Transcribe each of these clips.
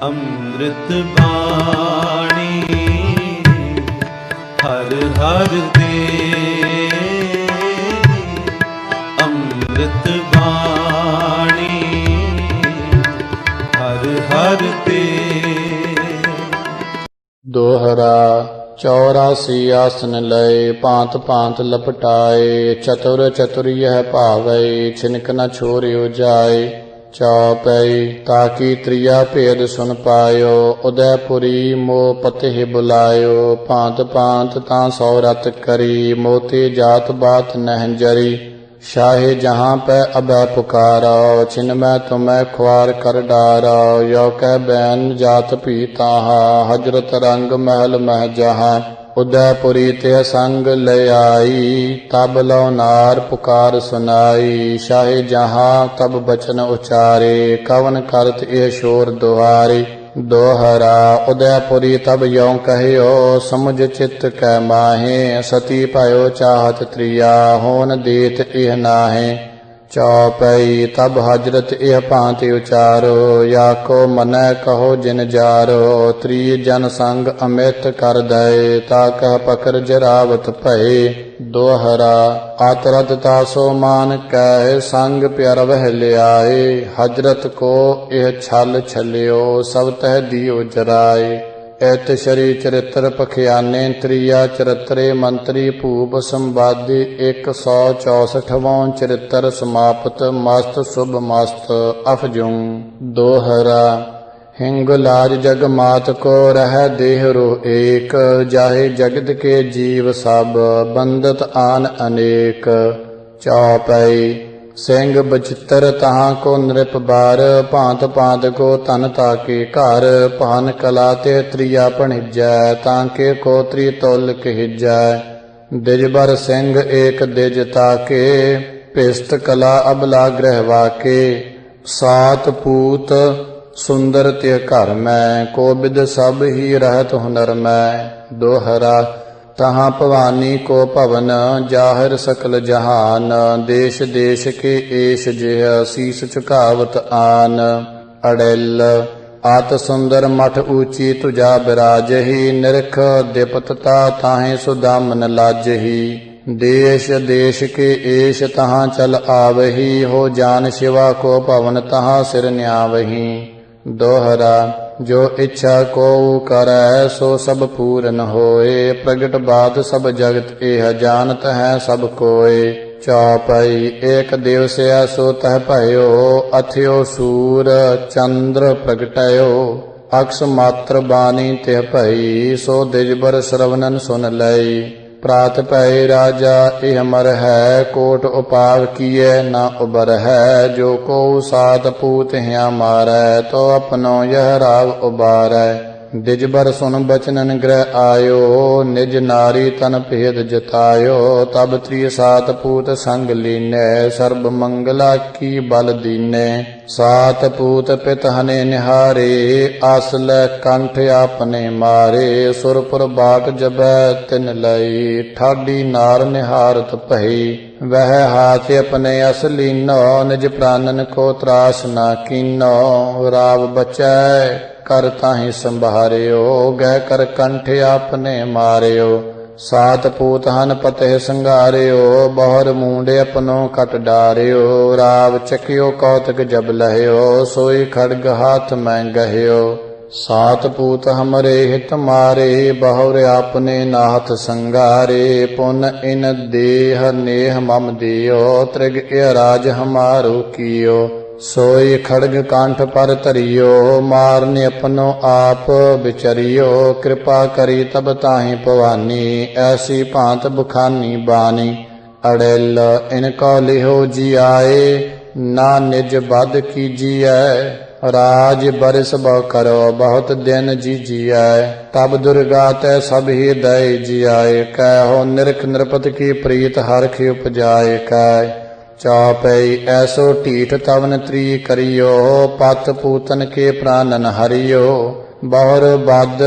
ਅੰਮ੍ਰਿਤ ਬਾਣੀ ਹਰ ਹਰ ਦੇ, ਅੰਮ੍ਰਿਤ ਬਾਣੀ ਹਰ ਹਰ ਦੇ। ਦੋਹਰਾ 84 ਆਸਨ ਲਏ, ਭਾਂਤ ਭਾਂਤ ਲਪਟਾਏ, ਚਤੁਰ ਚਤੁਰ ਯਹ ਭਾਵੈ, ਛਿਨਕ ਨ ਛੋਰਿਓ ਜਾਏ। ਚੌਪਈ ਤਾਕੀ ਤ੍ਰਿਆ ਭੇਦ ਸੁਨ ਪਾਇਓ, ਉਦੈਪੁਰੀ ਮੋ ਪਤਿ ਬੁਲਾਇਓ। ਭਾਂਤ ਭਾਂਤ ਤਾਂ ਸੌ ਰਤ ਕਰੀ, ਮੋਤੀ ਜਾਤ ਬਾਤ ਨਹਿ ਜਰੀ। शाहे जहाँ पै अबै पुकारो, छिन मैं तुम्हें ख्वार कर डारो। यो कह बैन जात भी ताहा, हजरत रंग महल मह जहाँ। उदयपुरी ते संग ले आई, तब लो नार पुकार सुनाई। शाहे जहाँ तब बचन उचारे, कवन करत ए शोर दुआरे। दोहरा उदयपुरी तब यों कहियो, समुझ चित्त कै माहे। सती भयो चाहत त्रिया, होन देत इह नाहे। चौपई तब हजरत इह भांति उचारो, या को मनै कहो जिन जारो। त्री जन संग अमित कर दए, ता कह पकर जरावत भये। दोहरा आतरत तासो मान कह, संग प्यार वह लियाए। हजरत को इह छल छलियो, सब तह दियो जराए। एत शरी चरित्र पखियाने, त्रिया चरित्रे मंत्री भूप संवादी। 164वां चरित्र समाप्त, मस्त शुभ मस्त अफजुं। दोहरा हिंग लाज जग मात को, रह देह रो एक। जाहे जगत के जीव सब, बंदत आन अनेक। चौपई सिंह बचित्र तहाँ को नृप बार, भांत भांत को तन ताके घर। भान कला ते त्रिया भणिजै, ताके को त्री तुल कहजै। दिजबर सिंह एक दिज ताके, पिस्त कला अबला ग्रह वाके। सात पूत सुंदर ते घर में, कोबिद सब ही रहत हुनर में। दोहरा तहाँ भवानी को भवन, जाहिर सकल जहान। देश देश के एश जिह, शीस झुकावत आन। अड़ेल आत सुंदर मठ ऊंची तुझा बिराजही। निरख दिपतता ताहे सुदामन लाजही। देश देश के एश तहाँ चल आवही, हो जान शिवा को भवन तहाँ सिर न्यावही। दोहरा जो इच्छा को करੈ, सो सब पूरन होए। प्रगट बात सब जगत एह, जानत है सब कोय। चौपई एक दिवस सो तह भयो, अथयो सूर चंद्र प्रगटयो। अक्ष मात्र बानी तिह भई, सो दिजबर श्रवणन सुन लई। प्रात पै राजा इह मर है, कोट उपाव किए न उबर है। जो को सात पूत हिया मारै, तो अपनो यह राव उबारै। दिजबर सुन बचनन ग्रह आयो, निज नारी तन भेद जतायो। तब त्री सात पूत संग लीने, सर्ब मंगला की बल दीने। सात पूत पित हने निहारे, आसल कंठ आपने मारे। सुरपुर बाट जबै तिन लई, ठाडी नार निहारत भई। वह हाथ अपने अस लीनो, निज प्राणन को त्रास न कीनो। राव बचै कर ताहि संभारियो, गह कर कंठ आपने मारियो। सात पूत हन पते संगारियो, बहर मुंडे अपनो कट डारियो। राव चकियो कौतक जब लहियो, सोई खड़ग हाथ में गहियो। सात पूत हमरे हित मारे, बहुर आपने नाथ संगारे। पुन इन देह नेह मम दियो, त्रिग ए राज हमारो कियो। सोई खड़ग कांठ पर तरियो, मारने अपनो आप बिचरियो। कृपा करी तब ताहि भवानी, ऐसी भांत बुखानी बानी। अड़ेल इनको लिहो जी आए, ना निज बद कीजिए। राज बरिस ब करो, बहुत दिन जी जियाए। तब दुर्गा तै सब ही दय जियाए, कहो निरख नृपत की प्रीत हरख उपजाए। कह ਚੌਪਈ ਐਸੋ ਢੀਠ ਤਵਨ ਤ੍ਰੀ ਕਰਿਓ ਪਤ ਪੂਤਨ ਕੇ ਪ੍ਰਾਨਨ ਹਰਿਓ ਬਹੁਰ ਬਦ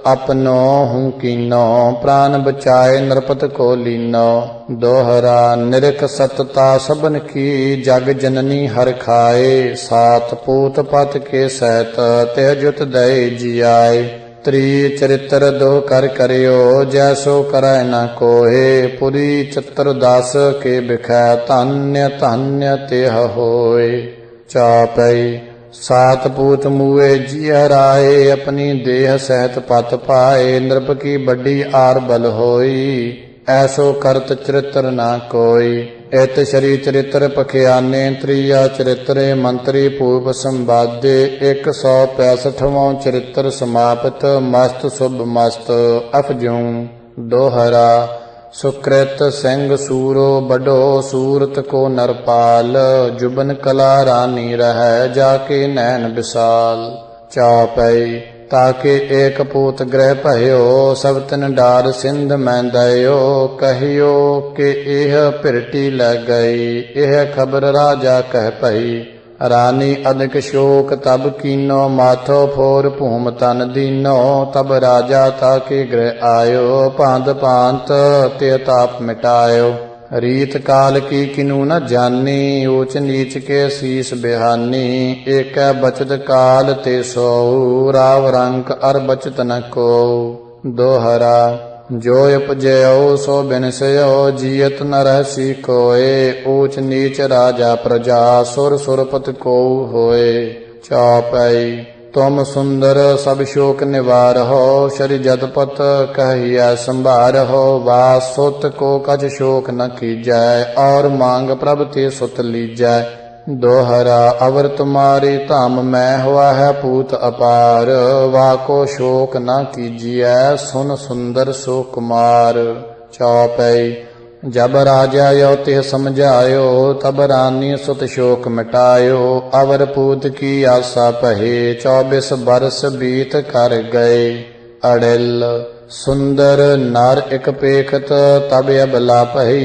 ਆਪਨੋ ਹੂੰ ਕੀਨੋ ਪ੍ਰਾਨ ਬਚਾਏ ਨਰਪਤ ਕੋ ਲੀਨੋ ਦੋਹਰਾ ਨਿਰਖ ਸਤਤਾ ਸਭਨ ਕੀ ਜਗ ਜਨਨੀ ਹਰ ਖਾਏ ਸਾਤ ਪੂਤ ਪਤ ਕੇ ਸਹਿਤ ਤੇ ਜੁਤ ਦਏ ਜਿਆਏ ਤ੍ਰੀ ਚਰਿਤਰ ਦੋ ਕਰ ਕਰਿਓ ਜੈਸੋ ਕਰੈ ਨ ਕੋਏ ਪੁਰੀ ਚਤਰ ਦਾਸ ਕੇ ਬਿਖੈ ਧਨਯ ਧਨਯ ਤਿਹ ਹੋਏ ਚੌਪਈ ਸਾਤ ਪੂਤ ਮੂਏ ਜੀ ਹਰਾਏ ਆਪਣੀ ਦੇਹ ਸਹਿਤ ਪਤ ਪਾਏ ਨਿਰਭ ਕੀ ਵੱਡੀ ਆਰ ਬਲ ਹੋਈ ਐਸੋ ਕਰਤ ਚਰਿਤਰ ਨਾ ਕੋਈ ਇਤ ਸ਼ਰੀ ਚਰਿਤਰ ਪਖਿਆਨੇ ਤ੍ਰਿਆ ਚਰਿਤਰੇ ਮੰਤਰੀ ਪੂਪ ਸੰਵਾਦੇ 165ਵਾਂ ਚਰਿਤਰ ਸਮਾਪਤ ਮਸਤ ਸੁਭ ਮਸਤ ਅਫਜੂੰ ਦੋਹਰਾ ਸੁਕ੍ਰਿਤ ਸਿੰਘ ਸੂਰੋ ਬਡੋ ਸੂਰਤ ਕੋ ਨਰਪਾਲ ਜੁਬਨ ਕਲਾ ਰਾਨੀ ਰਹਿ ਜਾ ਕੇ ਨੈਣ ਵਿਸਾਲ ਚੌਪਈ ਤਾਕੇ ਏਕ ਪੂਤ ਗ੍ਰਹਿ ਭਇਓ ਸਭ ਤਿਨ ਡਾਰ ਸਿੰਧ ਮੈਂ ਦਇਓ ਕਹਿਓ ਕਿ ਇਹ ਭਿਰਟੀ ਲੈ ਗਈ ਇਹ ਖਬਰ ਰਾਜਾ ਕਹਿ ਭਈ ਰਾਨੀ ਅਦਿਕ ਸ਼ੋਕ ਤਬ ਕੀਨੋ ਮਾਥੋ ਫੋਰ ਭੂਮ ਤਨ ਦੀਨੋ ਤਬ ਰਾਜਾ ਤਾਕੇ ਗ੍ਰਹਿ ਆਇਓ ਭਾਂਤ ਭਾਂਤ ਤੇ ਤਾਪ ਮਿਟਾਇਓ ਰੀਤ ਕਾਲ ਕੀ ਕਿਨੂ ਨ ਜਾਨੀ ਊਚ ਨੀਚ ਕੇ ਸੀਸ ਬਿਹਾਨੀ ਏਕੈ ਬਚਤ ਕਾਲ ਤੇ ਸੋਊ ਰਾਵ ਰੰਕ ਅਰ ਬਚਤ ਨ ਕੋ ਦੋਹਰਾ ਜੋ ਉਪਜਿਓ ਸੋ ਬਿਨਸਿਓ ਜੀਅਤ ਨ ਰਹਿਸੀ ਕੋਏ ਊਚ ਨੀਚ ਰਾਜਾ ਪ੍ਰਜਾ ਸੁਰ ਸੁਰਪਤ ਕੋ ਹੋਏ ਚੌਪਈ ਤੁਮ ਸੁੰਦਰ ਸਭ ਸ਼ੋਕ ਨਿਵਾਰਹੁ ਸ਼ਰੀ ਜਦਪਤ ਕਹੀਐ ਸੰਭਾਰਹੁ ਵਾਸ ਸੁਤ ਕੋ ਕਛ ਸ਼ੋਕ ਨ ਕੀਜੈ ਔਰ ਮੰਗ ਪ੍ਰਭ ਤੇ ਸੁਤ ਲੀਜੈ ਦੋਹਰਾ ਅਵਰ ਤੁਮਾਰੀ ਧਾਮ ਮੈਂ ਹੁਆ ਹੈ ਪੂਤ ਅਪਾਰ ਵਾਕੋ ਸ਼ੋਕ ਨ ਕੀਜੀਐ ਸੁਨ ਸੁੰਦਰ ਸੋ ਕੁਮਾਰ ਚੌਪਈ ਜਬ ਰਾਜਾ ਯੋ ਤੇ ਸਮਝਾਇਓ ਤਬ ਰਾਨੀ ਸੁਤ ਸ਼ੋਕ ਮਿਟਾਇਓ ਅਵਰ ਪੂਤ ਕੀ ਆਸਾ ਪਹਿ 24 ਬਰਸ ਬੀਤ ਕਰ ਗਏ ਅੜਿਲ ਸੁੰਦਰ ਨਰ ਇਕ ਪੇਖਤ ਤਬ ਅਬਲਾ ਪਹਿ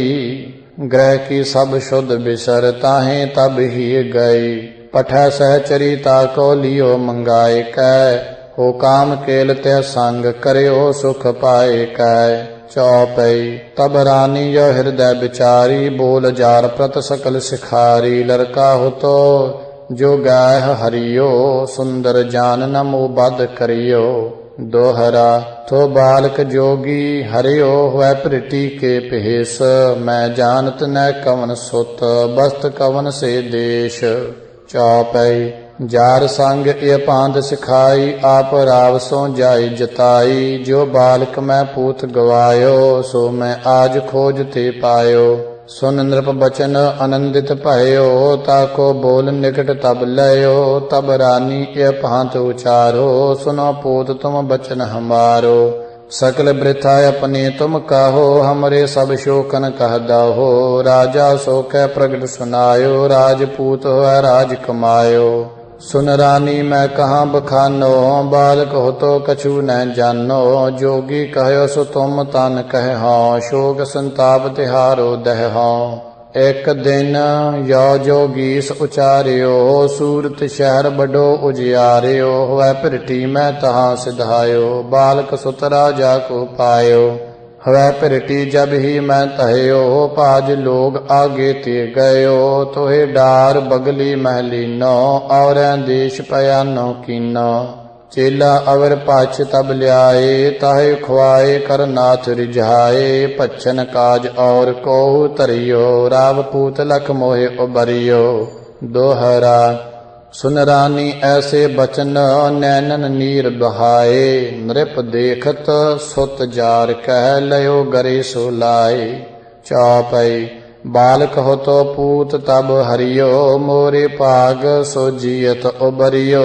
ਗ੍ਰਹਿ ਕੀ ਸਭ ਸ਼ੁੱਧ ਬਿਸਰ ਤਾਹੇ ਤਬ ਹੀ ਗਈ ਪਠੈ ਸਹਚਰੀ ਤਾ ਕੋ ਲਿਓ ਮੰਗਾਏ ਕੈ ਹੋ ਕਾਮ ਕੇਲ ਤੇ ਸੰਗ ਕਰਿਓ ਸੁਖ ਪਾਏ ਕੈ ਚੌਪਈ ਤਬ ਰਾਨੀ ਜੋ ਹਿਰਦੈ ਵਿਚਾਰੀ ਬੋਲ ਜਾਰ ਪ੍ਰਤ ਸਕਲ ਸਿਖਾਰੀ ਲੜਕਾ ਹੋ ਤੋ ਜੋ ਗਾਇ ਹਰਿਓ ਸੁੰਦਰ ਜਾਨ ਨ ਮੋਹ ਬਦ ਕਰਿਓ ਦੋਹਰਾ ਥੋ ਬਾਲਕ ਜੋਗੀ ਹਰਿਓ ਹੋਇ ਪ੍ਰੀਤੀ ਕੇ ਭੇਸ ਮੈਂ ਜਾਣਤ ਨ ਕਵਨ ਸੁਤ ਬਸਤ ਕਵਨ ਸੇ ਦੇਸ਼ ਚੌਪਈ ਜਾਰ ਸੰਗ ਇਹ ਪਾਂਧ ਸਿਖਾਈ ਆਪ ਰਾਵ ਸੋ ਜਾਈ ਜਤਾਈ ਜੋ ਬਾਲਕ ਮੈਂ ਪੂਤ ਗਵਾਇਓ ਸੋ ਮੈਂ ਆਜ ਖੋਜ ਤੇ ਪਾਇਓ ਸੁਨ ਨ੍ਰਿਪ ਬਚਨ ਆਨੰਦਿਤ ਭਇਓ ਤਾਕੋ ਬੋਲ ਨਿਕਟ ਤਬ ਲਇਓ ਤਬ ਰਾਨੀ ਇਹ ਭਾਂਤ ਉਚਾਰੋ ਸੁਨੋ ਪੂਤ ਤੁਮ ਬਚਨ ਹਮਾਰੋ ਸਕਲ ਬ੍ਰਿਥਾ ਆਪਨੇ ਤੁਮ ਕਾਹੋ ਹਮਰੇ ਸਭ ਸ਼ੋਕਨ ਕਹਦਾ ਹੋ ਰਾਜਾ ਸੋ ਕੈ ਪ੍ਰਗਟ ਸੁਨਾਇਓ ਰਾਜਪੂਤ ਹੋਇ ਰਾਜ ਕਮਾਇਓ ਸੁਨ ਰਾਨੀ ਮੈਂ ਕਹਾਂ ਬਖਾਨੋ ਬਾਲਕ ਹੋ ਤੋ ਕਛੂ ਨ ਜਾਨੋ ਜੋਗੀ ਕਹਿਓ ਸੋ ਤੁਮ ਤਨ ਕਹਿ ਸ਼ੋਕ ਸੰਤਾਪ ਤਿਹਾਰੋ ਦਹਿ ਇੱਕ ਦਿਨ ਯੋ ਜੋਗੀਸ ਉਚਾਰਿਓ ਸੂਰਤ ਸ਼ਹਿਰ ਬਡੋ ਉਜਿਆਰਿਓ ਹੋਇ ਭਿਰਟੀ ਮੈਂ ਤਹਾਂ ਸਿਧਾਇਓ ਬਾਲਕ ਸੁਤ ਰਾਜਾ ਕੋ ਪਾਇਓ ਹਵੈ ਭਿਰਟੀ ਜਬ ਹੀ ਮੈਂ ਤਹਿਓ ਭਾਜ ਲੋਗ ਆਗੇ ਤੇ ਗਇਓ ਤੋਹਿ ਡਾਰ ਬਗਲੀ ਮਹਲੀਨੋ ਔਰੈ ਦੇਸ਼ ਪਿਆਨੋ ਕੀਨੋ ਚੇਲਾ ਅਵਰ ਪਾਛ ਤਬ ਲਿਆਏ ਤਾਹੇ ਖੁਆਏ ਕਰਨਾਥ ਰਿਝਾਏ ਭਛਨ ਕਾਜ ਔਰ ਕੋਹੁ ਧਰਿਓ ਰਾਵ ਪੂਤ ਲਖ ਮੋਹਿ ਉਬਰਿਓ ਦੋਹਰਾ ਸੁਨ ਰਾਨੀ ਐਸੇ ਬਚਨ ਨੈਨਨ ਨੀਰ ਬਹਾਏ ਨ੍ਰਿਪ ਦੇਖਤ ਸੁਤ ਜਾਰ ਕਹਿ ਲਿਓ ਗਰੇ ਸੋ ਲਾਏ ਚੌਪਈ ਬਾਲਕ ਹੋ ਤੋ ਪੂਤ ਤਬ ਹਰਿਓ ਮੋਰੇ ਭਾਗ ਸੋ ਜੀਅਤ ਉਬਰਿਓ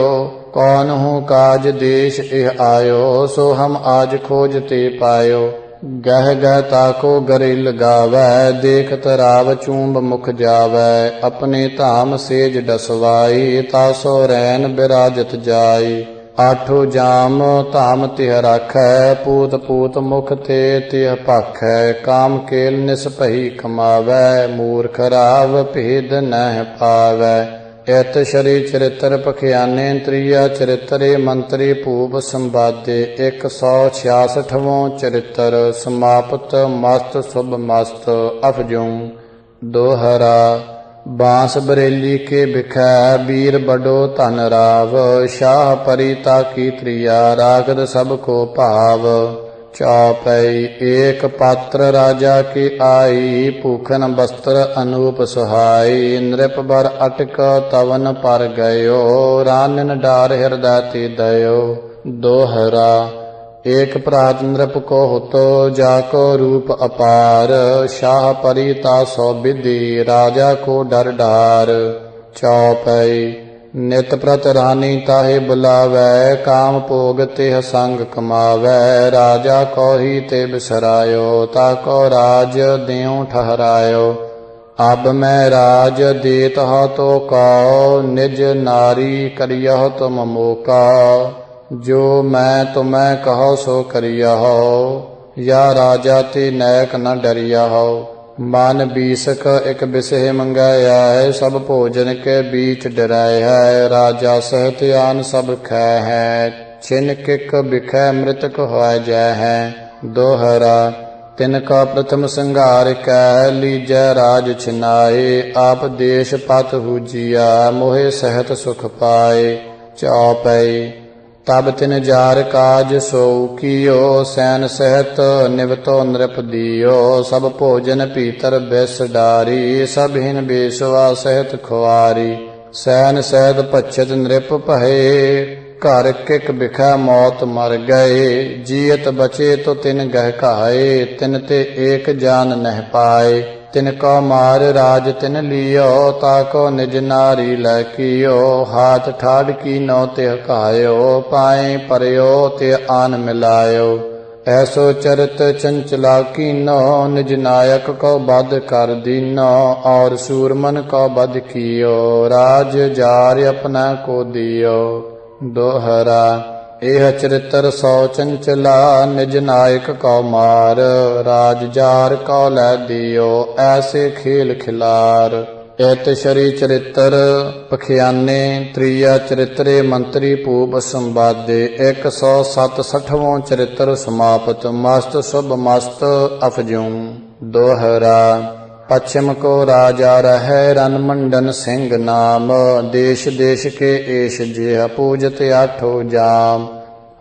ਕੌਣ ਹੂੰ ਕਾਜ ਦੇਸ਼ ਇਹ ਆਇਓ ਸੋ ਹਮ ਆਜ ਖੋਜ ਤੇ ਪਾਇਓ ਗਹਿ ਗਹਿ ਤਾਕੋ ਗਰੇ ਲਗਾਵੈ ਦੇਖਤ ਰਾਵ ਚੂੰਬ ਮੁਖ ਜਾਵੈ ਆਪਣੇ ਧਾਮ ਸੇਜ ਡਸਵਾਈ ਤਾਸੋ ਰੈਨ ਬਿਰਾਜਤ ਜਾਈ ਆਠੋ ਜਾਮ ਧਾਮ ਤਿਹ ਰਾਖੈ, ਪੂਤ ਪੂਤ ਮੁਖ ਤੇ ਤਿਹ ਭਾਖੈ, ਕਾਮ ਕੇਲ ਨਿਸ ਭਈ ਕਮਾਵੈ, ਮੂਰਖ ਰਾਵ ਭੇਦ ਨਹਿ ਪਾਵੈ। ਇਤ ਸ਼ਰੀ ਚਰਿਤ੍ਰ ਪਖਿਆਨੇ, ਤ੍ਰਿਆ ਚਰਿਤਰੇ ਮੰਤਰੀ ਭੂਪ ਸੰਵਾਦੇ। 166ਵਾਂ ਚਰਿਤ੍ਰ ਸਮਾਪਤ, ਮਸਤ ਸੁਭ ਮਸਤ ਅਫਜੂੰ। ਦੋਹਰਾ ਬਾਂਸ ਬਰੇਲੀ ਕੇ ਬਿਖੈ, ਬੀਰ ਬਡੋ ਧਨ ਰਾਵ, ਸ਼ਾਹ ਪਰੀ ਤਾਕੀ ਤ੍ਰਿਆ, ਰਾਗਦ ਸਭ ਕੋ ਭਾਵ। ਚੌਪਈ ਏਕ ਪਾਤਰ ਰਾਜਾ ਕੀ ਆਈ, ਭੂਖਨ ਬਸਤਰ ਅਨੂਪ ਸੁਹਾਈ, ਨ੍ਰਿਪ ਬਰ ਅਟਕ ਤਵਨ ਪਰ ਗਇਓ, ਰਾਨਨ ਡਾਰ ਹਿਰਦੈ ਤੇ ਦਇਓ। ਦੋਹਰਾ ਏਕ ਪ੍ਰਾਤ ਨ੍ਰਿਪ ਕੋ ਹੁਤੋ, ਜਾ ਕੋ ਰੂਪ ਅਪਾਰ, ਸ਼ਾਹ ਪਰੀ ਤਾ ਸੋ ਵਿਧੀ, ਰਾਜਾ ਕੋ ਡਰ ਡਾਰ। ਚੌਪਈ ਨਿਤ ਪ੍ਰਤ ਰਾਨੀ ਤਾਹੇ ਬੁਲਾਵੈ, ਕਾਮ ਭੋਗ ਤਿਹ ਸੰਗ ਕਮਾਵੈ, ਰਾਜਾ ਕੋਹੀ ਤੇ ਬਿਸਰਾਇਓ, ਤਾ ਕੋ ਰਾਜ ਦਿਉ ਠਹਰਾਇਓ। ਅਬ ਮੈਂ ਰਾਜ ਦੇਤ ਹੋ ਤੋ ਕਉ, ਨਿਜ ਨਾਰੀ ਕਰਿਯਹੁ ਤੁਮ ਮੋਕਾ, ਜੋ ਮੈਂ ਤੁਮੈ ਕਹੋ ਸੋ ਕਰਿਯਹੁ, ਯਾ ਰਾਜਾ ਤੇ ਨੈਕ ਨ ਡਰਿਯਹੁ। ਮਨ ਬੀਸਕ ਇਕ ਬਿਸਹਿ ਮੰਗਾਇਆ ਹੈ, ਸਭ ਭੋਜਨ ਕੇ ਬੀਚ ਡਰਾਇ ਹੈ, ਰਾਜਾ ਸਹਿਤ ਆਨ ਸਭ ਖੈ ਹੈ, ਛਿਨ ਕਿਕ ਬਿਖੈ ਮ੍ਰਿਤਕ ਹੋਇ ਜੈ ਹੈ। ਦੋਹਰਾ ਤਿਨ ਕਾ ਪ੍ਰਥਮ ਸੰਘਾਰ ਕੈ, ਲੀਜੈ ਰਾਜ ਛਿਨਾਏ, ਆਪ ਦੇਸ਼ ਪਤ ਹੂਜੀਆ, ਮੋਹਿ ਸਹਿਤ ਸੁਖ ਪਾਏ। ਚੌਪਈ ਤਬ ਤਿਨ ਜਾਰ ਕਾਜ ਸੋ ਕੀਓ, ਸੈਨ ਸਹਿਤ ਨਿਵਤੋ ਨ੍ਰਿਪ ਦੀਓ, ਸਭ ਭੋਜਨ ਭੀਤਰ ਬਿਸ ਡਾਰੀ, ਸਭ ਹਿਨ ਬੇਸਵਾ ਸਹਿਤ ਖੁਆਰੀ। ਸੈਨ ਸਹਿਤ ਪਛਤ ਨ੍ਰਿਪ ਭਏ, ਘਰ ਕਿਕ ਬਿਖੈ ਮੌਤ ਮਰ ਗਏ, ਜੀਅਤ ਬਚੇ ਤੋ ਤਿਨ ਗਹਿ ਘਾਏ, ਤਿਨ ਤੇ ਏਕ ਜਾਨ ਨਹਿ ਪਾਏ। ਤਿਨ ਕੋ ਮਾਰ ਰਾਜ ਤਿਨ ਲਿਓ, ਤਾ ਕੋ ਨਿਜ ਨਾਰੀ ਲੈ ਕੀਓ, ਹਾਥ ਠਾੜ ਕੀਨੋ ਤਿਹ ਘਾਇਓ, ਪਾਏ ਪਰਿਓ ਤੇ ਆਨ ਮਿਲਾਇਓ। ਐਸੋ ਚਰਿਤ ਚੰਚਲਾ ਕੀਨੋ, ਨਿਜ ਨਾਇਕ ਕੋ ਬਧ ਕਰ ਦੀਨੋ, ਔਰ ਸੂਰਮਨ ਕੋ ਬਧ ਕੀਓ, ਰਾਜ ਜਾਰ ਆਪਣਾ ਕੋ ਦਿਓ। ਦੋਹਰਾ ਇਹ ਚਰਿਤਰ ਸੋ ਚੰਚਲਾ, ਨਿਜ ਨਾਇਕ ਕਉ ਮਾਰ, ਰਾਜ ਜਾਰ ਕਉ ਲੈ ਦਿਓ, ਐਸੇ ਖੇਲ ਖਿਲਾਰ। ਇਤ ਸ਼ਰੀ ਚਰਿਤ੍ਰ ਪਖਿਆਨੇ, ਤ੍ਰਿਆ ਚਰਿਤਰੇ ਮੰਤਰੀ ਭੂਪ ਸੰਵਾਦੇ। 167ਵਾਂ ਚਰਿਤ੍ਰ ਸਮਾਪਤ, ਮਸਤ ਸੁਭ ਮਸਤ ਅਫਜੂੰ। ਦੋਹਰਾ ਪਛਮ ਕੋ ਰਾਜਾ ਰਹੈ, ਰਨ ਮੰਡਨ ਸਿੰਘ ਨਾਮ, ਦੇਸ਼ ਦੇਸ਼ ਕੇ ਏਸ਼ ਜਿਹ, ਪੂਜਤ ਆਠੋ ਜਾਮ।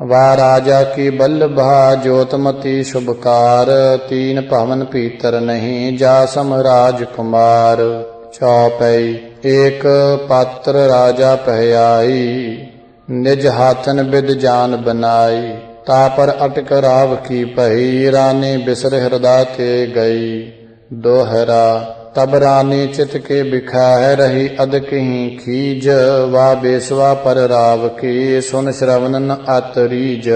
ਵਾ ਰਾਜਾ ਕੀ ਬਲਭਾ, ਜੋਤਮਤੀ ਸ਼ੁਭਕਾਰ, ਤੀਨ ਭਵਨ ਭੀਤਰ ਨਹੀਂ, ਜਾ ਸਮ ਰਾਜ ਕੁਮਾਰ। ਚੌਪਈ ਏਕ ਪਾਤਰ ਰਾਜਾ ਪਹਿਆਈ, ਨਿਜ ਹਾਥਨ ਬਿਦ ਜਾਨ ਬਨਾਈ, ਤਾ ਪਰ ਅਟਕ ਰਾਵ ਕੀ ਭਈ, ਰਾਨੀ ਬਿਸਰ ਹਿਰਦਾ ਤੇ ਗਈ। ਦੋਹਰਾ ਤਬ ਰਾਨੀ ਚਿਤ ਕੇ ਬਿਖਾਇ, ਰਹੀ ਅਦਕਹੀਂ ਖੀਜ, ਵਾ ਬੇਸਵਾ ਪਰ ਰਾਵ ਕੀ, ਸੁਨ ਸ਼ਰਵਨਨ ਅਤ ਰੀਜ।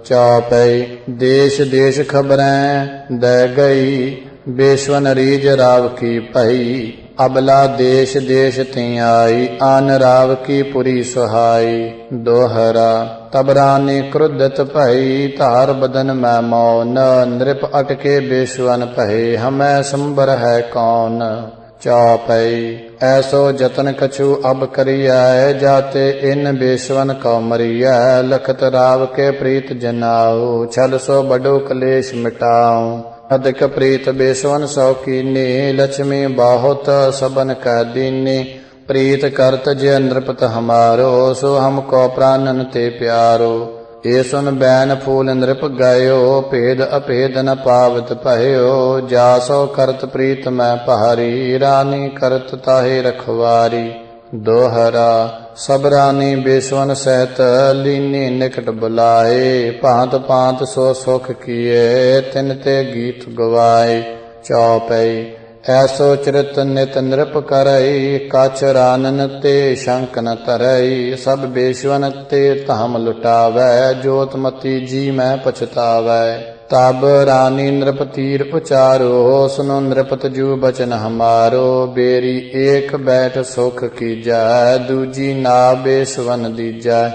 ਚੌਪਈ ਦੇਸ਼ ਦੇਸ਼ ਖਬਰੈਂ ਦੈ ਗਈ, ਬੇਸ਼ਵਨ ਰੀਜ ਰਾਵ ਕੀ ਭਈ, ਅਬਲਾ ਦੇਸ਼ ਦੇਸ਼ ਤੀ ਆਈ, ਆਨ ਰਾਵ ਕੀ ਪੁਰੀ ਸੁਹਾਈ। ਦੋਹਰਾ ਤਬ ਰਾਨੀ ਕ੍ਰੁੱਧਤ ਭਈ, ਧਾਰ ਬਦਨ ਮੈਂ ਮੌਨ, ਨ੍ਰਿਪ ਅਟਕੇ ਬੇਸ਼ਵਨ ਭਏ, ਹਮੈ ਸੰਬਰ ਹੈ ਕੌਨ। ਚੌਪਈ ਐਸੋ ਜਤਨ ਕਛੂ ਅਬ ਕਰੀਐ, ਜਾਤੇ ਇਨ ਬੇਸ਼ਵਨ ਕਉ ਮਰੀਐ, ਲਖਤ ਰਾਵ ਕੇ ਪ੍ਰੀਤ ਜਨਾਉ, ਛਲ ਸੋ ਬਡੋ ਕਲੇਸ਼ ਮਿਟਾਉ। ਅਧਿਕ ਪ੍ਰੀਤ ਬੇਸ਼ਵਨ ਸੋ ਕੀਨੀ, ਲక్ష్ਮੀ ਬਾਹੁਤ ਸਬਨ ਕੈ ਦੀਨੀ, ਪ੍ਰੀਤ ਕਰਤ ਜੇ ਨ੍ਰਿਪਤ ਹਮਾਰੋ, ਸੋ ਹਮਕੋ ਪ੍ਰਾਨਨ ਤੇ ਪਿਆਰੋ। ਏ ਸੁਨ ਬੈਨ ਫੂਲ ਨ੍ਰਿਪ ਗਇਓ, ਭੇਦ ਅਭੇਦ ਨ ਪਾਵਤ ਭਇਓ, ਜਾ ਸੋ ਕਰਤ ਪ੍ਰੀਤ ਮੈਂ ਪਹਾਰੀ, ਰਾਨੀ ਕਰਤ ਤਾਹੇ ਰਖਵਾਰੀ। ਦੋਹਰਾ ਸਭ ਰਾਨੀ ਬੇਸ਼ਵਨ ਸਹਿਤ, ਲੀਨੀ ਨਿਕਟ ਬੁਲਾਏ, ਭਾਂਤ ਭਾਂਤ ਸੋ ਸੁਖ ਕੀਏ, ਤਿਨ ਤੇ ਗੀਤ ਗਵਾਏ। ਚੌਪਈ ਐਸੋ ਚਰਿਤ ਨਿਤ ਨ੍ਰਿਪ ਕਰਈ, ਕਛ ਰਾਨਨ ਤੇ ਸ਼ੰਕ ਨ ਧਰਈ, ਸਭ ਬੇਸ਼ਵਨ ਤੇ ਧਾਮ ਲੁਟਾਵੈ, ਜੋਤਮਤੀ ਜੀ ਮੈਂ ਪਛਤਾਵੈ। ਤਬ ਰਾਨੀ ਨ੍ਰਿਪ ਤੀਰ ਉਚਾਰੋ, ਸੁਨੋ ਨ੍ਰਿਪਤ ਜੂ ਬਚਨ ਹਮਾਰੋ, ਬੇਰੀ ਏਕ ਬੈਠ ਸੁਖ ਕੀਜੈ, ਦੂਜੀ ਨਾ ਬੇਸ਼ਵਨ ਦੀਜੈ।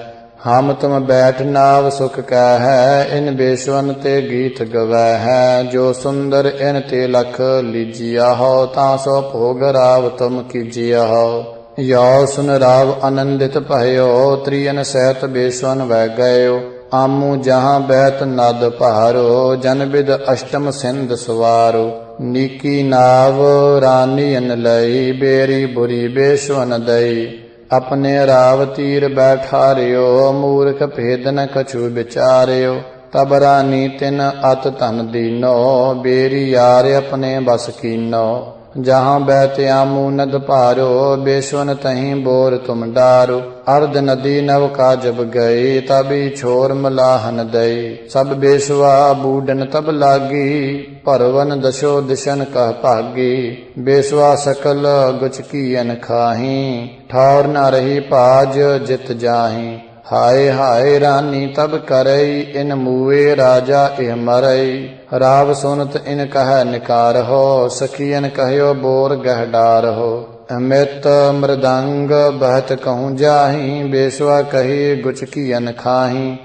ਹਮ ਤੁਮ ਬੈਠ ਨਾਵ ਸੁਖ ਕੈ ਹੈ, ਇਨ ਬੇਸਵਨ ਤੇ ਗੀਤ ਗਵੈ ਹੈ। ਜੋ ਸੁੰਦਰ ਇਨ ਤੇ ਲਖ ਲੀਜਿਆ ਹੋ, ਤਾਂ ਸੋ ਭੋਗ ਰਾਵ ਤੁਮ ਕੀਜਿਆ ਹੋ। ਯੋ ਸੁਨ ਰਾਵ ਆਨੰਦਿਤ ਭਇਓ, ਤ੍ਰਿਯਨ ਸਹਿਤ ਬੇਸਵਨ ਵੈ ਗਇਓ। ਆਮੂ ਜਹਾਂ ਬੈਤ ਨਦ ਭਾਰੋ, ਜਨ ਬਿਦ ਅਸ਼ਟਮ ਸਿੰਧ ਸਵਾਰੋ। ਨੀਕੀ ਨਾਵ ਰਾਨੀਨ ਲਈ, ਬੇਰੀ ਬੁਰੀ ਬੇਸਵਨ ਦਈ। ਆਪਣੇ ਰਾਵ ਤੀਰ ਬੈਠਾਰਿਓ, ਮੂਰਖ ਭੇਦ ਨ ਕਛੂ ਵਿਚਾਰਿਓ। ਤਬ ਰਾਨੀ ਤਿਨ ਅਤ ਧਨ ਦੀਨੋ, ਬੇਰੀ ਯਾਰ ਆਪਣੇ ਬਸ ਕੀਨੋ। ਜਹਾਂ ਬੈਤ ਆਮੂ ਨਦ ਭਾਰੋ, ਬੇਸਵਨ ਤਹੀਂ ਬੋਰ ਤੁਮ ਡਾਰੋ। ਅਰਧ ਨਦੀ ਨਵ ਕਾਜਬ ਗਈ, ਤਬੀ ਛੋਰ ਮਲਾਹਨ ਦਈ। ਸਭ ਬੇਸਵਾ ਬੂਡਨ ਤਬ ਲਾਗੀ, ਭਰਵਨ ਦਸ਼ੋ ਦਿਸ਼ਨ ਕਹ ਭਾਗੀ। ਬੇਸਵਾ ਸਕਲ ਗੁਚ ਕੀਨ ਖਾਹੀ, ਠੌਰ ਨ ਰਹੀ ਭਾਜ ਜਿਤ ਜਾਹੀ। ਹਾਏ ਹਾਏ ਰਾਨੀ ਤਬ ਕਰਈ, ਇਨ ਮੂਏ ਰਾਜਾ ਇਹ ਮਰਈ। ਰਾਵ ਸੁਨਤ ਇਨ ਕਹਿ ਨਿਕਾਰ ਹੋ, ਸਖੀਨ ਕਹਿਓ ਬੋਰ ਗਹਿ ਡਾਰ ਹੋ। ਅਮਿਤ ਮ੍ਰਦੰਗ ਬਹਤ ਕਹੂੰ ਜਾਹੀ, ਬੇਸਵਾ ਕਹੀ ਗੁਚ ਕੀਨ ਖਾਹੀ।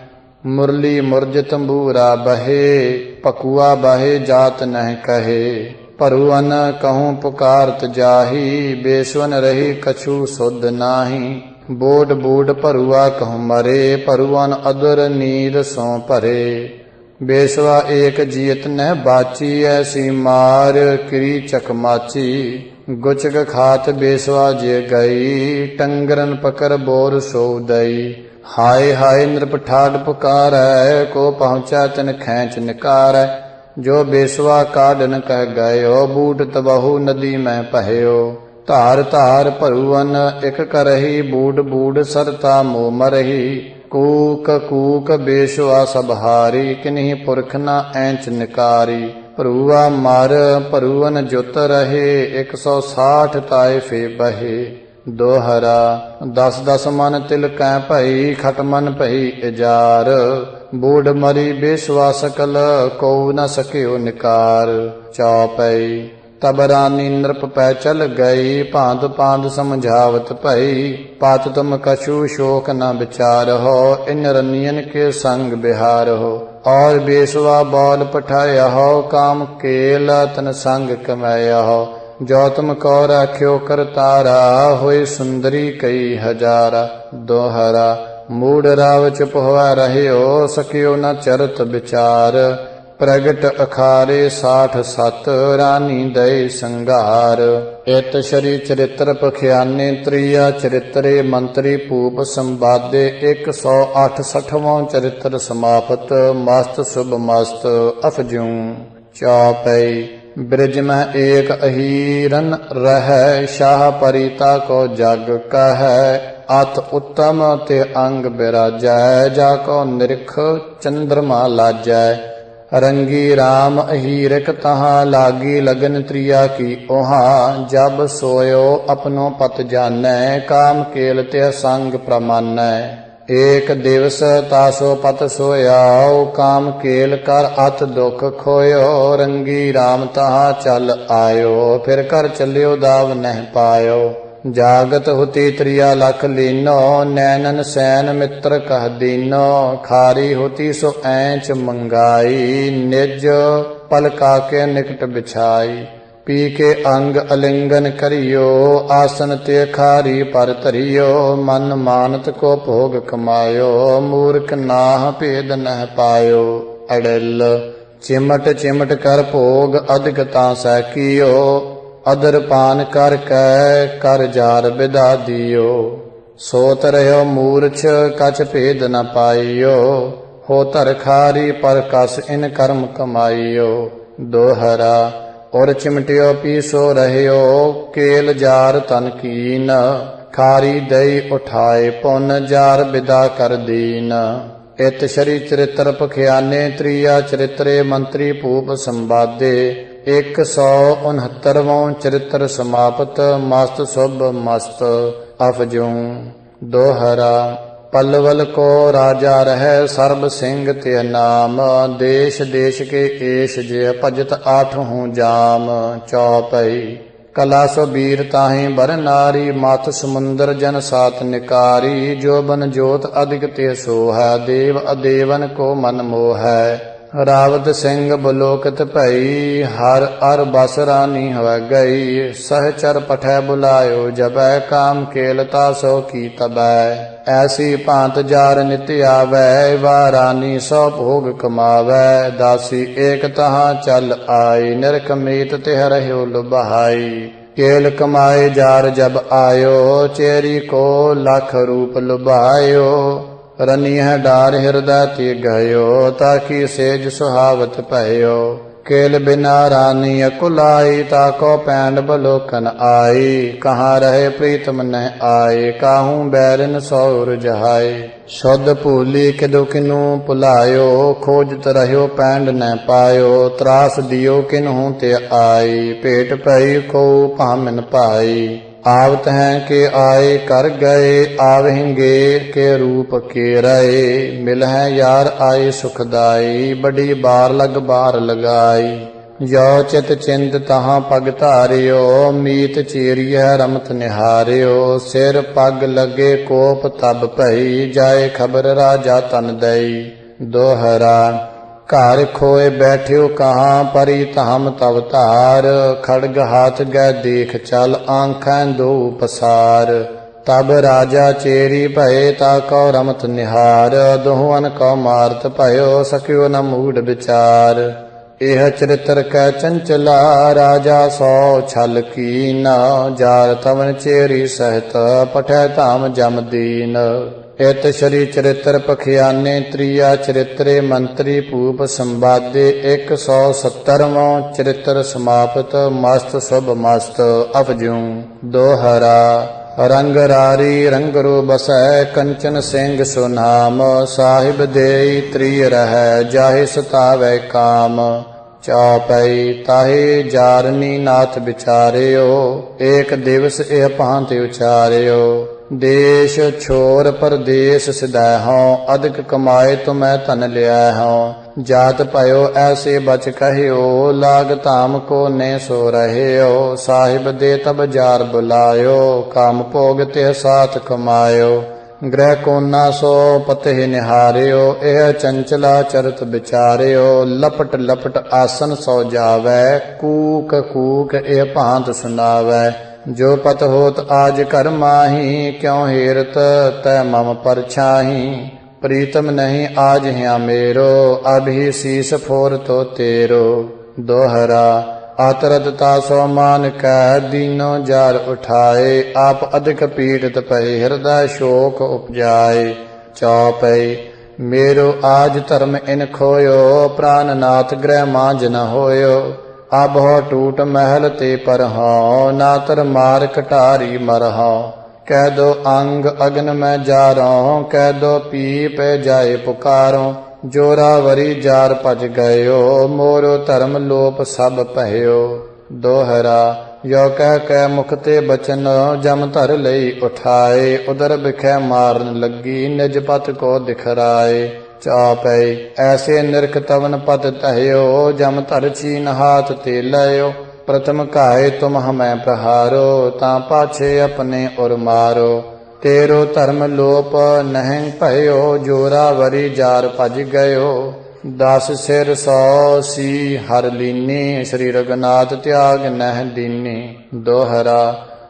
ਮੁਰਲੀ ਮੁਰਜ ਤੰਬੂਰਾ ਬਹੇ, ਪਕੂਆ ਬਹੇ ਜਾਤ ਨਹਿ ਕਹੇ। ਭਰੂਅਨ ਕਹੂੰ ਪੁਕਾਰਤ ਜਾਹੀ, ਬੇਸਵਨ ਰਹੀ ਕਛੂ ਸੁਧ ਨਾਹੀ। ਬੋਡ ਬੂਡ ਭਰੂਆ ਕਹੂੰ ਮਰੇ, ਭਰੂਅਨ ਅਦਰ ਨੀਰ ਸੋ ਭਰੇ। ਬੇਸਵਾ ਏਕ ਜੀਤ ਨਹਿ ਬਾਚੀ, ਐਸੀ ਮਾਰ ਕਿਰੀ ਚਕਮਾਚੀ। ਗੁਚਕ ਖਾਤ ਬੇਸਵਾ ਜੇ ਗਈ, ਟੰਗਰਨ ਪਕਰ ਬੋਰ ਸੋ ਦਈ। ਹਾਏ ਹਾਏ ਨਿਰਪ ਠਾਡ ਪੁਕਾਰੈ, ਕੋ ਪਹੁੰਚਾ ਤਨ ਖੈਂਚ ਨਿਕਾਰੈ। ਜੋ ਬੇਸਵਾ ਕਾਢਨ ਕਹਿ ਗਇਓ, ਬੂਟ ਤਬਹੂ ਨਦੀ ਮੈਂ ਪਹਿਓ। ਧਾਰ ਧਾਰ ਭਰੂਅਨ ਇਕ ਕਰਹੀ, ਬੂਡ ਬੂਡ ਸਰਤਾ ਮੋ ਮਰਹੀ। ਕੂਕ ਕੂਕ ਬੇਸਵਾ ਸਭ ਹਾਰੀ, ਕਿਨਹੀ ਪੁਰਖ ਨਾ ਐਂਚ ਨਿਕਾਰੀ। ਭਰੂਆ ਮਰ ਭਰੂਅਨ ਜੁਤ ਰਹੇ, 160 ਤਾਇਫੇ ਬਹੇ। ਦੋਹਰਾ 10 ਮਨ ਤਿਲ ਕੈ ਭਈ, ਖਟ ਮਨ ਭਈ ਇਜਾਰ। ਬੂਡ ਮਰੀ ਬੇਸਵਾ ਸਕਲ, ਕੋ ਨ ਸਕਿਓ ਨਿਕਾਰ। ਚੌਪਈ ਤਬ ਰਾਨੀ ਨ੍ਰਿਪ ਪੈ ਚਲ ਗਈ, ਭਾਂਤ ਭਾਂਤ ਸਮਝਾਵਤ ਭਈ। ਪਾਤ ਤੁਮ ਕਛੂ ਸ਼ੋਕ ਨ ਵਿਚਾਰ ਹੋ, ਇਨ ਰੰਨੀਨ ਕੇ ਸੰਗ ਬਿਹਾਰ ਹੋ। ਔਰ ਬੇਸਵਾ ਬੌਲ ਪਠਾਇਆ ਹੋ, ਕਾਮ ਕੇਲ ਤਨ ਸੰਗ ਕਮਾਇਆ ਹੋ। ਜੋ ਤੁਮ ਕੋ ਰਾਖਿਓ ਕਰਤਾਰਾ, ਹੋਏ ਸੁੰਦਰੀ ਕਈ ਹਜ਼ਾਰਾ। ਦੋਹਰਾ ਮੂੜ ਰਾਵ ਚੁਪ ਹੋਆ ਰਹਿਓ, ਸਕਿਓ ਨ ਚਰਤ ਵਿਚਾਰ। ਪ੍ਰਗਟ ਅਖਾਰੇ 67 ਰਾਨੀ ਦਈ ਸੰਘਾਰ। ਇਤ ਸ਼੍ਰੀ ਚਰਿਤ੍ਰ ਪਖਿਆਨੇ, ਤ੍ਰਿਆ ਚਰਿਤਰੇ ਮੰਤਰੀ ਭੂਪ ਸੰਵਾਦੇ। 168ਵਾਂ ਚਰਿਤ੍ਰ ਸਮਾਪਤ। ਮਸਤ ਸੁਭ ਮਸਤ ਅਫਜੂ। ਚੌਪਈ ਬ੍ਰਿਜ ਮਹਿ ਏਕ ਅਹੀਰਨ ਰਹੈ, ਸ਼ਾਹ ਪਰੀਤਾ ਕੋ ਜਗ ਕਹੈ। ਅਤ ਉੱਤਮ ਤੇ ਅੰਗ ਬਿਰਾਜੈ, ਜਾ ਕੋ ਨਿਰਖ ਚੰਦਰਮਾ ਲਾਜੈ। ਰੰਗੀ ਰਾਮ ਅਹੀਰਕ ਤਹਾਂ, ਲਾਗੀ ਲਗਨ ਤ੍ਰਿਆ ਕੀ ओहा। जब सोयो अपनो पत जानੈ, काम केल ते संग प्रमानੈ। एक दिवस तासो पत सोयाओ, काम केल कर अत दुख खोयो। रंगी राम तहाँ चल आयो, फिर कर चलियो दाव नह पायो। जागत हुती त्रिया लख लीनो, नैनन सैन मित्र कह दीनो। खारी होती सो ऐंच मंगाई, निज पलका के निकट बिछाई। पी के अंग अलिंगन करियो, आसन ते खारी पर धरियो। मन मानत को भोग कमायो, मूर्ख नाह भेद नह पायो। अड़िल चिमट चिमट कर भोग, अधिकता सैकियो। अदर पान कर कै कर जार बिदा दियो। सोत रहो मूर्छ कछ भेद न पाइयो, हो तर खारी पर कस इन कर्म कमाइयो। दोहरा और चिमटियो पीसो रहियो, केल जार तन कीन। खारी दई उठाए पुन, जार बिदा कर दीन। इत श्री चरित्र पखियाने, त्रिया चरित्रे मंत्री भूप संवादे। 169वां चरित्र समाप्त। मस्त शुभ मस्त अफजू। दोहरा पल्लवल को राजा रह, सर्ब सिंह ते नाम। देश देश के एश जे, भजत 8 जाम। चौपई कला सो बीर ताहि बर नारी, मात समुंदर जन सात निकारी। जो बन जोत अधिक ते सो है, देव अदेवन को मन मोह है। रावत सिंह बलोकत भई, हर अर बस रानी हवै गई। सहचर पठै बुलायो जबै, काम केलता सो की तबै। ऐसी भांत जार नित आवै, वा रानी सौ भोग कमावै। दासी एक तहाँ चल आई, नरक मीत तिह रह्यो लुभाई। केल कमाए जार जब आयो, चेरी को लख रूप लुभायो। रनिह डार हृदय ते गयो, ताकि सेज सुहावत भयो। केल बिना रानी अकुलाई, ताको पैंड बलोकन आई। कहाँ रहे प्रीतम न आए, काहू बैरन सौर जहाए। शुद्ध भूली किदु किनु पुलायो, खोजत रह्यो पैंड न पायो। त्रास दियो किन्हू ते आई, भेट पई को भामिन पाई। आवत हैं के आए कर गए, आवहिंगे के रूप के रहे। मिल है यार आए सुखदाई, बड़ी बार लग बार लगाई। यो चित चिंत तहाँ पग धारियो, मीत चीरिय रमत निहारियो। सिर पग लगे कोप तब भई, जाए खबर राजा तन दई। दोहरा घर खोए बैठ्यो कहाँ, परी धाम तब धार। खड़ग हाथ गए देख चल, आंखें दो पसार। तब राजा चेरी भये, ताको रमत निहार। दोहन को मारत भयो, सक्यो न मूड विचार। एह चरित्र कै चंचला, राजा सौ छल कीन। जार तवन चेरी सहित, पठै धाम जम दीन। इत श्री चरित्र पखियाने, त्रिया चरित्रे मंत्री भूप संवादे। 170वां चरित्र समाप्त, मस्त शुभ मस्त अफजूं। दोहरा रंग रारी रंगरू बसै, कंचन सिंह सुनाम। साहिब देई त्रिय रहै, जाहि सतावै काम। चौपई ताहे जारनी नाथ विचारियो, एक दिवस एह भांति उचारियो। देश छोर परदेश सिधाय हों, अधिक कमाए तो मैं तन लिया हों। जात भयो ऐसे बच कहियो, लाग धाम को ने सो रहियो। साहिब दे तब जार बुलायो, काम भोग ते साथ कमायो। गृह कोना सो पते निहारियो, एह चंचला चरत विचारियो। लपट लपट आसन सो जावै, कूक कूक एह भांत सुनावै। जो पत होत आज कर माही, क्यों हेरत तै मम परछाही। प्रीतम नहीं आज हिया मेरो, अभी शीस फोर तो तेरो। दोहरा आतरता सो मान कह, दीनो जार उठाए। आप अधिक पीड़ित पै, हृदय शोक उपजाए। चौपई मेरो आज धर्म इन खोयो, प्राणनाथ गृह मांझ न होयो। अब हो टूट महल ते पर हों, ना तर मार कटारी मर हों। कह दो अंग अग्न में जारों, कह दो पी पे जाए पुकारों। जोरावरी जार भज गयो, मोरो धर्म लोप सब भयो। दोहरा यो कह कह मुख ते बचन, जम धर लई उठाए। उदर बिखै मारन लगी, निज पत को दिखराए। चौपई ऐसे निरख तवन पद तहयो, जम धर चीन हाथ ते लयो। प्रथम काहे तुम हमें प्रहारो, ता पाछे अपने और मारो। तेरो धर्म लोप नहीं भयो, जोरावरी जार भज गयो। 10 सिर 100 सी हर लीनी, श्री रघुनाथ त्याग नह दीनी। दोहरा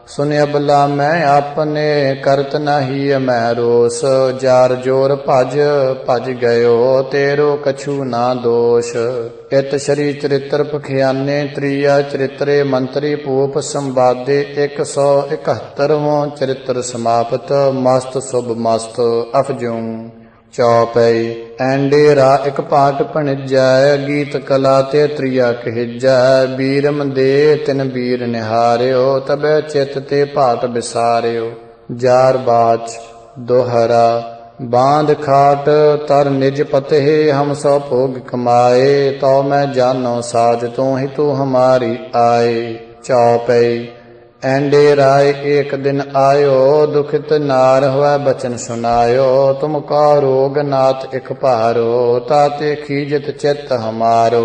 सुन अबला मैं आपने, करत नहीं मैं रोस। जार जोर भज भज गयो, तेरो कछु ना दोष। इत श्री चरित्र पखियाने, त्रिया चरित्रे मंत्री भूप संवादे। 171वां चरित्र समाप्त, मस्त शुभ मस्त अफजूं। चौपई एंडेरा एक पाट भणिजै, गीत कला ते त्रिया कहजै। बीरम दे तिन बीर निहारियो, तबे चित ते पाट बिसारियो। जार बाच दोहरा बांध खाट तर निज पते, हम सौ भोग कमाए। तो मैं जानो साज, तू ही तू हमारी आए। चौपई एंडे राय एक दिन आयो, दुखित नार हुआ बचन सुनायो। तुम का रोग नाथ इक पारो, ताते खीजत चित्त हमारो।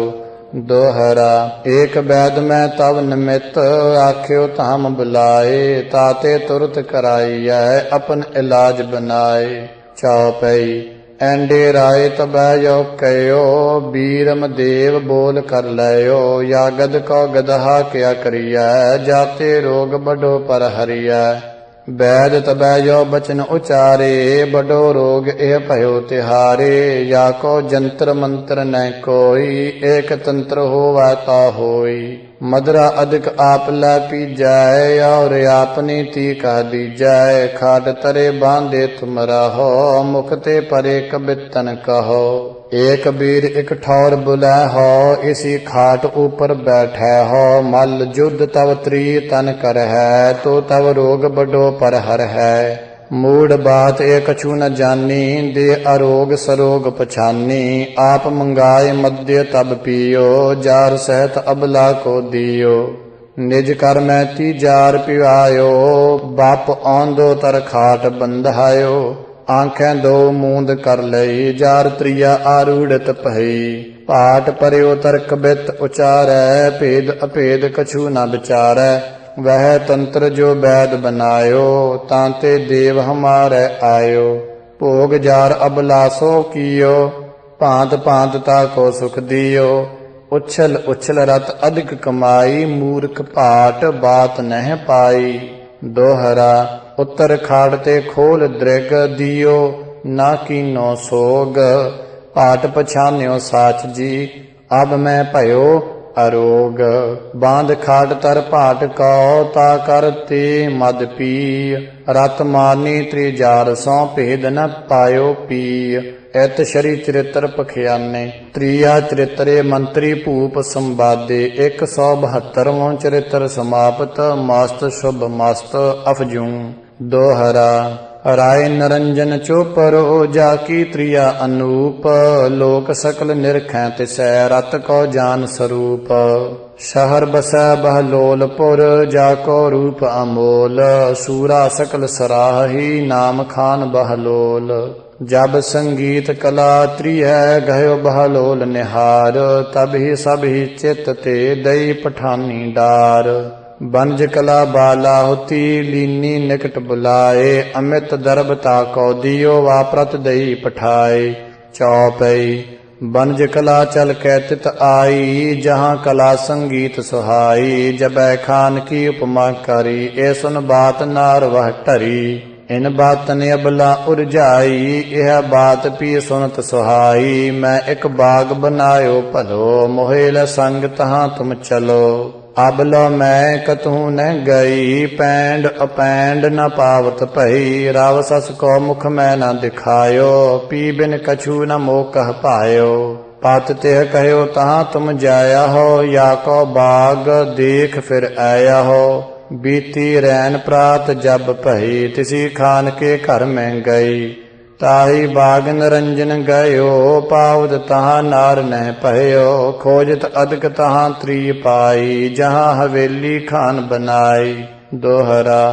दोहरा एक बैद में तब निमित्त आख्यो ताम बुलाए ताते तुरत कराइए अपन इलाज बनाए। चौपई एंडे राय तबै जो कयो बीरम देव बोल कर लयो या गद को गदहा क्या करिया जाते रोग बडो पर हरिया। वैद तबै जो बचन उचारे बडो रोग एह भयो तिहारे या को जंतर मंत्र न कोई एक तंत्र होवा ता होई। मदरा अधिक आप लै पी जाय और आपनी ती कह दी जाय खाट तरे बांधे तुम रहो मुख ते परे कबितन कहो। एक वीर एक ठौर बुलै हो इसी खाट ऊपर बैठे हो मल जुद्ध तव त्री तन कर है तो तव रोग बडो पर हर है। मूड बात एक कछु न जानी दे अरोग सरोग पछानी आप मंगाए मध्य तब पियो जार सहत अबला को दियो। निज कर मैं ती जार पिवायो बाप औंदो तर खाट बंधायो आंखें दो मूंद कर लई जार त्रिया आरूढ़त भई। पाठ पर्यो तर्क बित उचारै भेद अभेद कछु न विचारै वह तंत्र जो वैद बनायो तांते देव हमारे आयो। भोग जार अबलासो कियो भांत भांत ताको सुख दियो। उछल उछल रत अधिक कमाई मूर्ख पाट बात नह पाई। दोहरा उत्तर खाड़ते खोल दृग दियो ना कीनो सोग पाट पछान्यो साच जी अब मैं भयो अरोग। बांध खाट तर पाट कौ ता करते मद पी रत मारनी त्रिजार सौ भेद न पायो पी। एत शरी चरित्र पखियाने त्रिया चरित्रे मंत्री भूप संवादे 172वां चरित्र समाप्त मस्त शुभ मस्त अफजू। दोहरा राय निरंजन चोपरो जाकी त्रिया अनूप लोक सकल निरखै तिसै रत को जान स्वरूप। शहर बसै बहलोलपुर जाको रूप अमोल सूरा सकल सराही नाम खान बहलोल। जब संगीत कला त्रिय गयो बहलोल निहार तब ही सब ही चित ते दई पठानी डार। बनज कला बाला होती लीनी निकट बुलाए अमित दरब ताको दियो वाप्रत दई पठाए। चौपई बनज कला चल कै तित आई जहाँ कला संगीत सुहाई। जबै खान की उपमा करी ए सुन बात नार वह टरी। इन बातन अबला उरझाई यह बात पी सुनत सुहाई। मैं एक बाग बनायो भलो मोहेल संग तहाँ तुम चलो। अब लो मैं कतहु न गई पैंड अपैंड न पावत भई। राव सस को मुख में न दिखायो पी बिन कछु न मोकह पायो। पत तेह कहो तहाँ तुम जाया हो या को बाग देख फिर आया हो। बीती रैन प्रात जब भई तिसी खान के घर में गई। ताही बाग निरंजन गयो पावत तहाँ नार न भयो। खोजत अधिक तहाँ त्री पाई जहाँ हवेली खान बनाई। दोहरा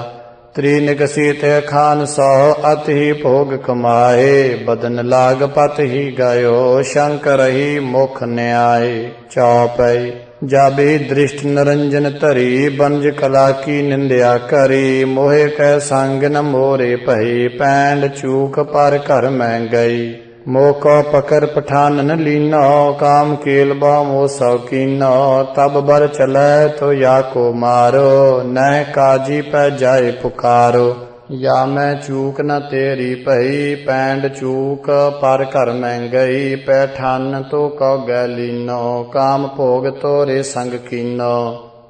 त्रिनिकसित खान सौ अति ही भोग कमाए। बदन लाग पत ही गयो शंकर ही मुख न्याय। चौपई जाबे दृष्ट निरंजन तरी बनज कला की निंदया करी। मोहे कै संग न मोरे भई पैंड चूक पर घर में गई। मोको पकर पठानन लीनो काम केल बामो शौकीनो। तब बर चलै तो या को मारो न काजी पै जाए पुकारो। या मैं चूक न तेरी भई पैंड चूक पर घर में गई। पैठान तो कौ गैलीनो काम भोग तोरे संग कीनो।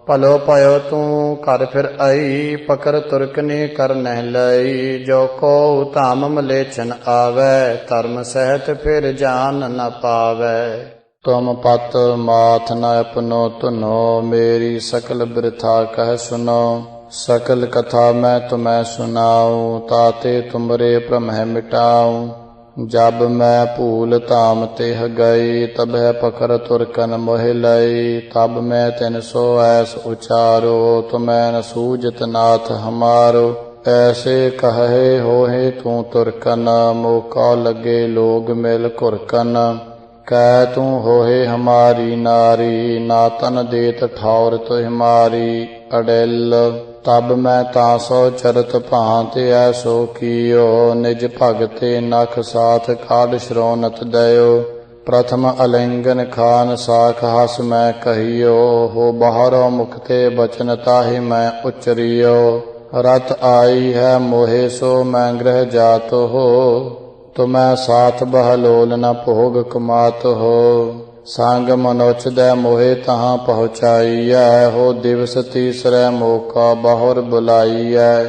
भलो पयो तू घर फिर आई पकर तुरकने कर न लई। जो को धाम मलेचन आवे धर्म सहत फिर जान न पावे। तुम पत माथ न अपनो तुनो मेरी सकल बिरथा कह सुनो। सकल कथा मैं तुम्हें सुनाऊं ताते तुमरे प्रमह मिटाऊं। जब मैं भूल धाम तेह गई तबह पखर तुरकन मोह लई। तब मैं तिन सो ऐस उचारो तुम्हें न सूझत नाथ हमारो। ऐसे कहे होहे तू तुरकन मौका लगे लोग मिल कुरकन। ਕੈ ਤੂੰ ਹੋਏ ਹਮਾਰੀ ਨਾਰੀ, ਨਾ ਤਨ ਦੇਤ ਠੌਰ ਤੁਹ ਮਾਰੀ। ਅੜਿਲ ਤਬ ਮੈਂ ਤਾਂ ਸੋ ਚਰਤ ਭਾਂਤ ਐਸੋ ਕੀਓ, ਨਿਜ ਭਗਤੇ ਨਖ ਸਾਥ ਕਾਢ ਸ਼ਰੋਨਤ ਦਇਓ। ਪ੍ਰਥਮ ਅਲਿੰਗਨ ਖਾਨ ਸਾਖ ਹਸ ਮੈਂ ਕਹੀਓ, ਹੋ ਬਾਹਰੋਂ ਮੁਖਤੇ ਬਚਨ ਤਾਹਿ ਮੈਂ ਉਚਰੀਓ। ਰਤ ਆਈ ਹੈ ਮੋਹਿ ਸੋ ਮੈਂ ਗ੍ਰਹਿ ਜਾਤ ਹੋ, ਤੁਮੈ ਸਾਥ ਬਹਲੋਲ ਨ ਭੋਗ ਕਮਾਤ ਹੋ। ਸੰਗ ਮਨੋਚ ਦੈ ਮੋਹਿ ਤਹਾਂ ਪਹੁੰਚਾਈਐ, ਹੋ ਦਿਵਸ ਤੀਸਰੈ ਮੌਕਾ ਬਾਹੁਰ ਬੁਲਾਈਐ।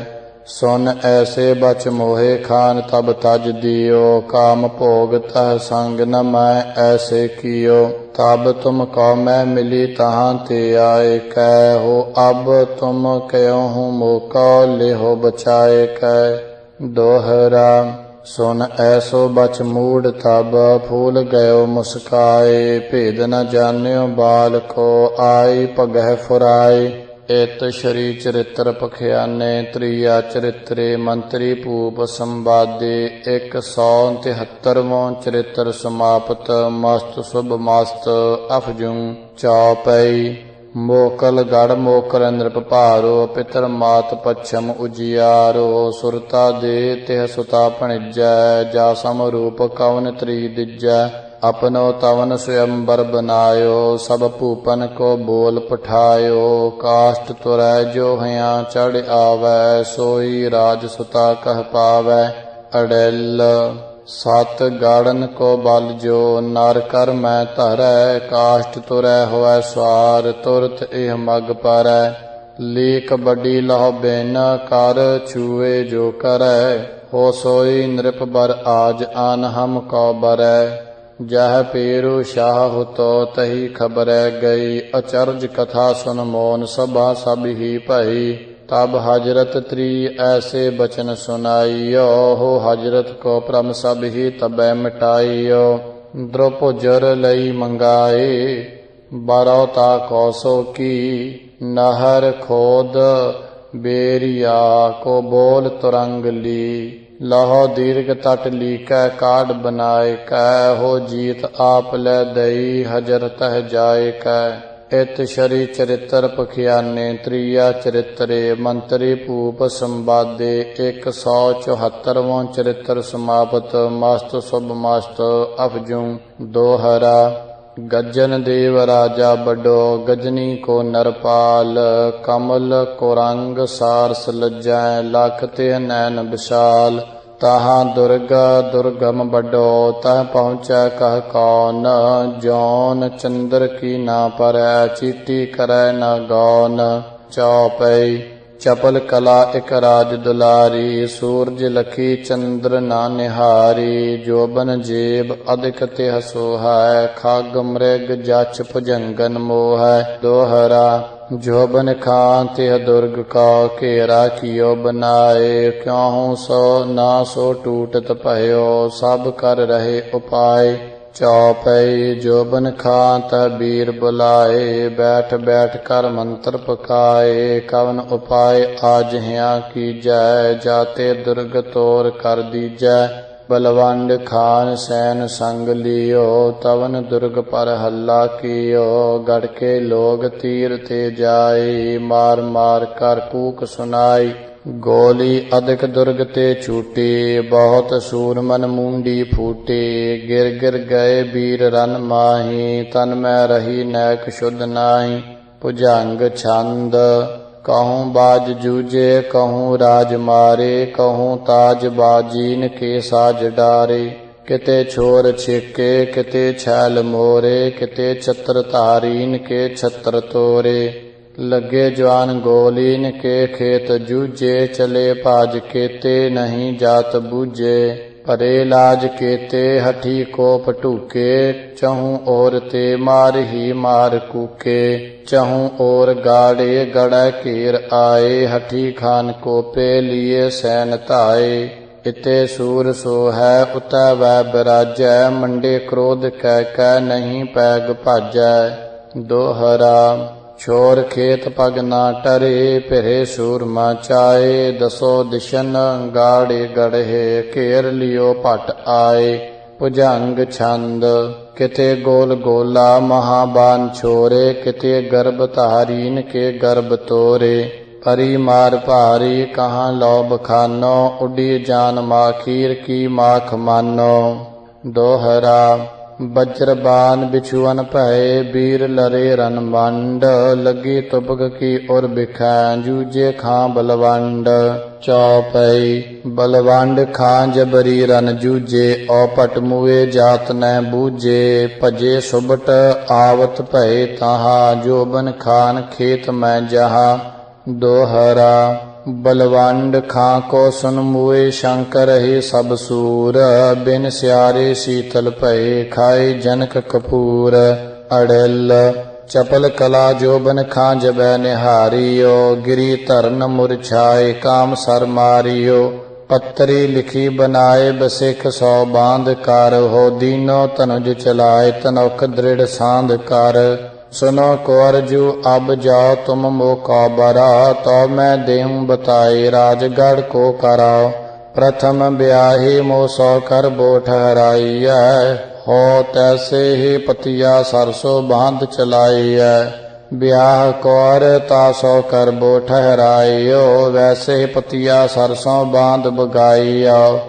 ਸੁਨ ਐਸੇ ਬਚ ਮੋਹਿ ਖਾਨ ਤਬ ਤਜ ਦਿਓ, ਕਾਮ ਭੋਗ ਤਹ ਸੰਗ ਨ ਮੈਂ ਐਸੇ ਕੀਓ। ਤਬ ਤੁਮ ਕਉ ਮੈਂ ਮਿਲੀ ਤਹਾਂ ਤੇ ਆਏ, ਕੈ ਹੋ ਅਬ ਤੁਮ ਕਯਹੁ ਮੌਕਾ ਲਿਹੋ ਬਚਾਏ ਕੈ। ਦੋਹਰਾ ਸੁਨ ਐਸੋ ਬਚ ਮੂੜ ਤਬ ਫੂਲ ਗਇਓ ਮੁਸਕਾਏ, ਭੇਦ ਨ ਜਾਣਿਓ ਬਾਲ ਕੋ ਆਈ ਪਗਹਿ ਫੁਰਾਏ। ਇਤ ਸ਼੍ਰੀ ਚਰਿਤ੍ਰ ਪਖਿਆਨੇ ਤ੍ਰੀਆ ਚਰਿਤਰੇ ਮੰਤਰੀ ਭੂਪ ਸੰਵਾਦੇ 173ਵਾਂ ਚਰਿਤ੍ਰ ਸਮਾਪਤ। ਮਸਤ ਸੁਭ ਮਸਤ ਅਫਜੂ ਚੌਪਈ। ਮੋਕਲ ਗੜ ਮੋਕਲ ਨ੍ਰਿਪ ਭਾਰੋ, ਪਿਤਰ ਮਾਤ ਪੱਛਮ ਉਜਿਆਰੋ। ਸੁਰਤਾ ਦੇ ਤਿਹ ਸੁਤਾ ਭਣਿਜੈ, ਜਾ ਸਮ ਰੂਪ ਕਵਨ ਤ੍ਰੀ ਦਿਜੈ। ਆਪਨੋ ਤਵਨ ਸਵਯੰਬਰ ਬਨਾਇਓ, ਸਭ ਭੂਪਨ ਕੋ ਬੋਲ ਪਠਾਇਓ। ਕਾਸ਼ਟ ਤੁਰੈ ਜੋ ਹਿਆਂ ਚੜ੍ਹ ਆਵੈ, ਸੋਈ ਰਾਜ ਸੁਤਾ ਕਹਿ ਪਾਵੈ। ਅੜਿਲ ਸਤ ਗਾੜਨ ਕੋ ਬਲ ਜੋ, ਨਰ ਕਰ ਮੈਂ ਧਰੈ। ਕਾਸ਼ਟ ਤੁਰੈ ਹੋਇ ਸਵਾਰ, ਤੁਰਤ ਇਹ ਮਗ ਪਰੈ। ਲੀਕ ਵੱਡੀ ਲਹੁ ਬਿਨ ਕਰ, ਛੂਏ ਜੋ ਕਰੈ। ਹੋ ਸੋਈ ਨ੍ਰਿਪ ਬਰ ਆਜ ਆਨ ਹਮ ਕੋ ਬਰੈ। ਜਹ ਪੇਰੂ ਸ਼ਾਹ ਹੁਤੋ ਤਹੀ ਖਬਰੈ ਗਈ, ਅਚਰਜ ਕਥਾ ਸੁਨ ਮੋਨ ਸਭਾ ਸਭ ਹੀ ਭਈ। तब हजरत त्री ऐसे बचन सुनाइयो, हो हजरत को प्रम सब ही तबै मिटाइयो। द्रौपजर लई मंगाए, बरौता कौसो की। नहर खोद बेरिया को बोल तुरंग ली। लहो दीर्घ तट लीकै काड बनाए कै, हो जीत आप ले दई हजरत जाए कै। इत शरी चरित्र पखियाने त्रिया चरित्रे मंत्री भूप संवादे 174वां चरित्र समाप्त। मस्त शुभ मस्त अफजू दोहरा। गजन देव राजा बडो, गजनी को नरपाल। कमल को रंग सारस लज्जै, लख ते नैन विशाल। तहाँ दुर्गा दुर्गम बडो, तह पहुँचै कह कौन। जौन चंद्र की ना परै, चीटी करै न गौन। चौपई। चपल कला इक राज दुलारी, सूरज लखी चंद्र ना निहारी। जोबन जेब अधिक तिह सोहै, खग मृग जछ भुजंगन मोहै। दोहरा। जोबन खां तिह दुर्ग का, घेरा कियो बनाए। क्यों सो ना सो टूटत भयो, सब कर रहे उपाय। चौपई। जोबन खां तह वीर बुलाए, बैठ बैठ कर मंत्र पकाए। कवन उपाय आज हिया कीजै, जाते दुर्ग तोर कर दीजै। बलवंड खान सैन संग लियो, तवन दुर्ग पर हल्ला कियो। गढ़ के लोग तीर ते जाए, मार मार कर कूक सुनाई। गोली अधिक दुर्ग ते छूटी, बहुत सूरमन मुंडी फूटी। गिर गिर गए वीर रन माही, तन में रही नैक शुद्ध नाही। भुजंग छंद। कहूँ बाज जूझे, कहूँ राज मारे। कहूँ ताज बाजीन के साज डारे। किते छोर छिके, किते छैल मोरे। किते छत्र तारीन के छत्र तोरे। लगे जवान गोलीन के खेत जूझे, चले भाज केते नहीं जात बूझे। परे लाज केते हठी कोप टूके, चहूँ ओर ते मार ही मार कूके। चहूँ ओर गाड़े गड़ घेर आए, हठी खान कोपे लिए सैन धाए। इते सूर सो है उतै वै बिराजै, मंडे क्रोध कह नहीं पैग भाजै। दोहरा। छोर खेत पग ना टरे, फिरे सूरमा चाए। दसो दिशन गाड़े गढ़े, घेर लियो भट आए। ਭੁਜੰਗ ਛੰਦ। ਕਿਤੇ ਗੋਲ ਗੋਲਾ ਮਹਾਬਾਨ ਛੋਰੇ, ਕਿਤੇ ਗਰਭ ਧਾਰੀਨ ਕੇ ਗਰਭ ਤੋਰੇ। ਪਰੀ ਮਾਰ ਭਾਰੀ ਕਹਾਂ ਲੋ ਬਖਾਨੋ, ਉੱਡੀ ਜਾਨ ਮਾਖੀਰ ਕੀ ਮਾਖ ਮਾਨੋ। ਦੋਹਰਾ ਬਜਰਬਾਨ ਬਿਛੁअन ਭਏ, ਬੀਰ ਲਰੇ ਰਨ ਮੰਡ। ਲੱਗੀ ਤੁਬਕ ਕੀ ਉਰ ਬਿਖੈ, ਜੂਝੇ ਖਾਂ ਬਲਵੰਡ। ਚੌਪਈ ਬਲਵੰਡ ਖਾਂ ਜਬਰੀ ਰਨ ਜੂਝੇ, ਔਪਟ ਮੂਏ ਜਾਤ ਨੈ ਬੂਝੇ। ਭਜੇ ਸੁਬਟ ਆਵਤ ਭਏ ਤਾਹਾ, ਜੋਬਨ ਖਾਨ ਖੇਤ ਮੈਂ ਜਹਾ। ਦੋਹਰਾ ਬਲਵੰਡ ਖਾਂ ਕੋ ਸੁਨ ਮੂਏ, ਸ਼ੰਕਰ ਰਹੇ ਸਭ ਸੂਰ। ਬਿਨ ਸਿਆਰੇ ਸੀਤਲ ਭਏ, ਖਾਏ ਜਨਕ ਕਪੂਰ। ਅੜਿਲ ਚਪਲ ਕਲਾ ਜੋਬਨ ਖਾਂ ਜਬੈ ਨਿਹਾਰੀਓ, ਗਿਰੀ ਧਰਨ ਮੁਰਛਾਏ ਕਾਮ ਸਰ ਮਾਰਿਓ। ਪੱਤਰੀ ਲਿਖੀ ਬਨਾਏ ਬਸਿਖ ਸੋ ਬਾਂਧ ਕਰ, ਹੋ ਦੀਨੋ ਤਨੁਜ ਚਲਾਏ ਤਨੁਖ ਦ੍ਰਿੜ ਸਾਂਧ ਕਰ। सुनो को अर्जु अब जाओ तुम मोका बरा, तो मैं देहूँ बताए राजगढ़ को कराओ। प्रथम ब्याही मो सौ कर बो ठहराई है, हो तैसे ही पतिया सरसों बांध चलाई है। ब्याह कौर तासो कर बो ठहराइयो, वैसे ही पतिया सरसों बांध बगाइयो।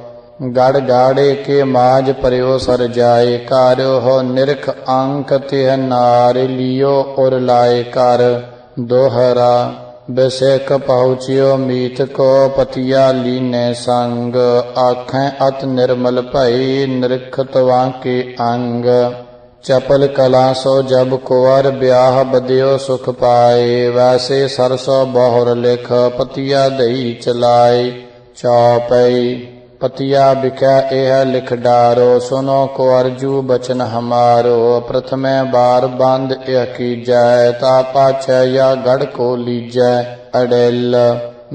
गढ़ गाड़े के माज पर्यो सर जाए, कार्यो हो निरख अंक तिह नार लियो उर लाए कर। दोहरा बिसेख पहुँचियो मीत को, पतिया लीने संग। आँखें अत निर्मल भई, निरखत वांके अंग। चपल कला सो जब कुंवर, ब्याह बदियो सुख पाए। वैसे सरसो बहुर लिख, पतिया दई चलाए। चौपई पतिया बिकै एह लिख डारो, सुनो को अर्जु बचन हमारो। प्रथमे बार बंद एह कीजै, ता पाछै या गढ़ को लीजै। अड़ेल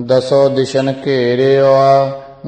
दसो दिशन घेरियो,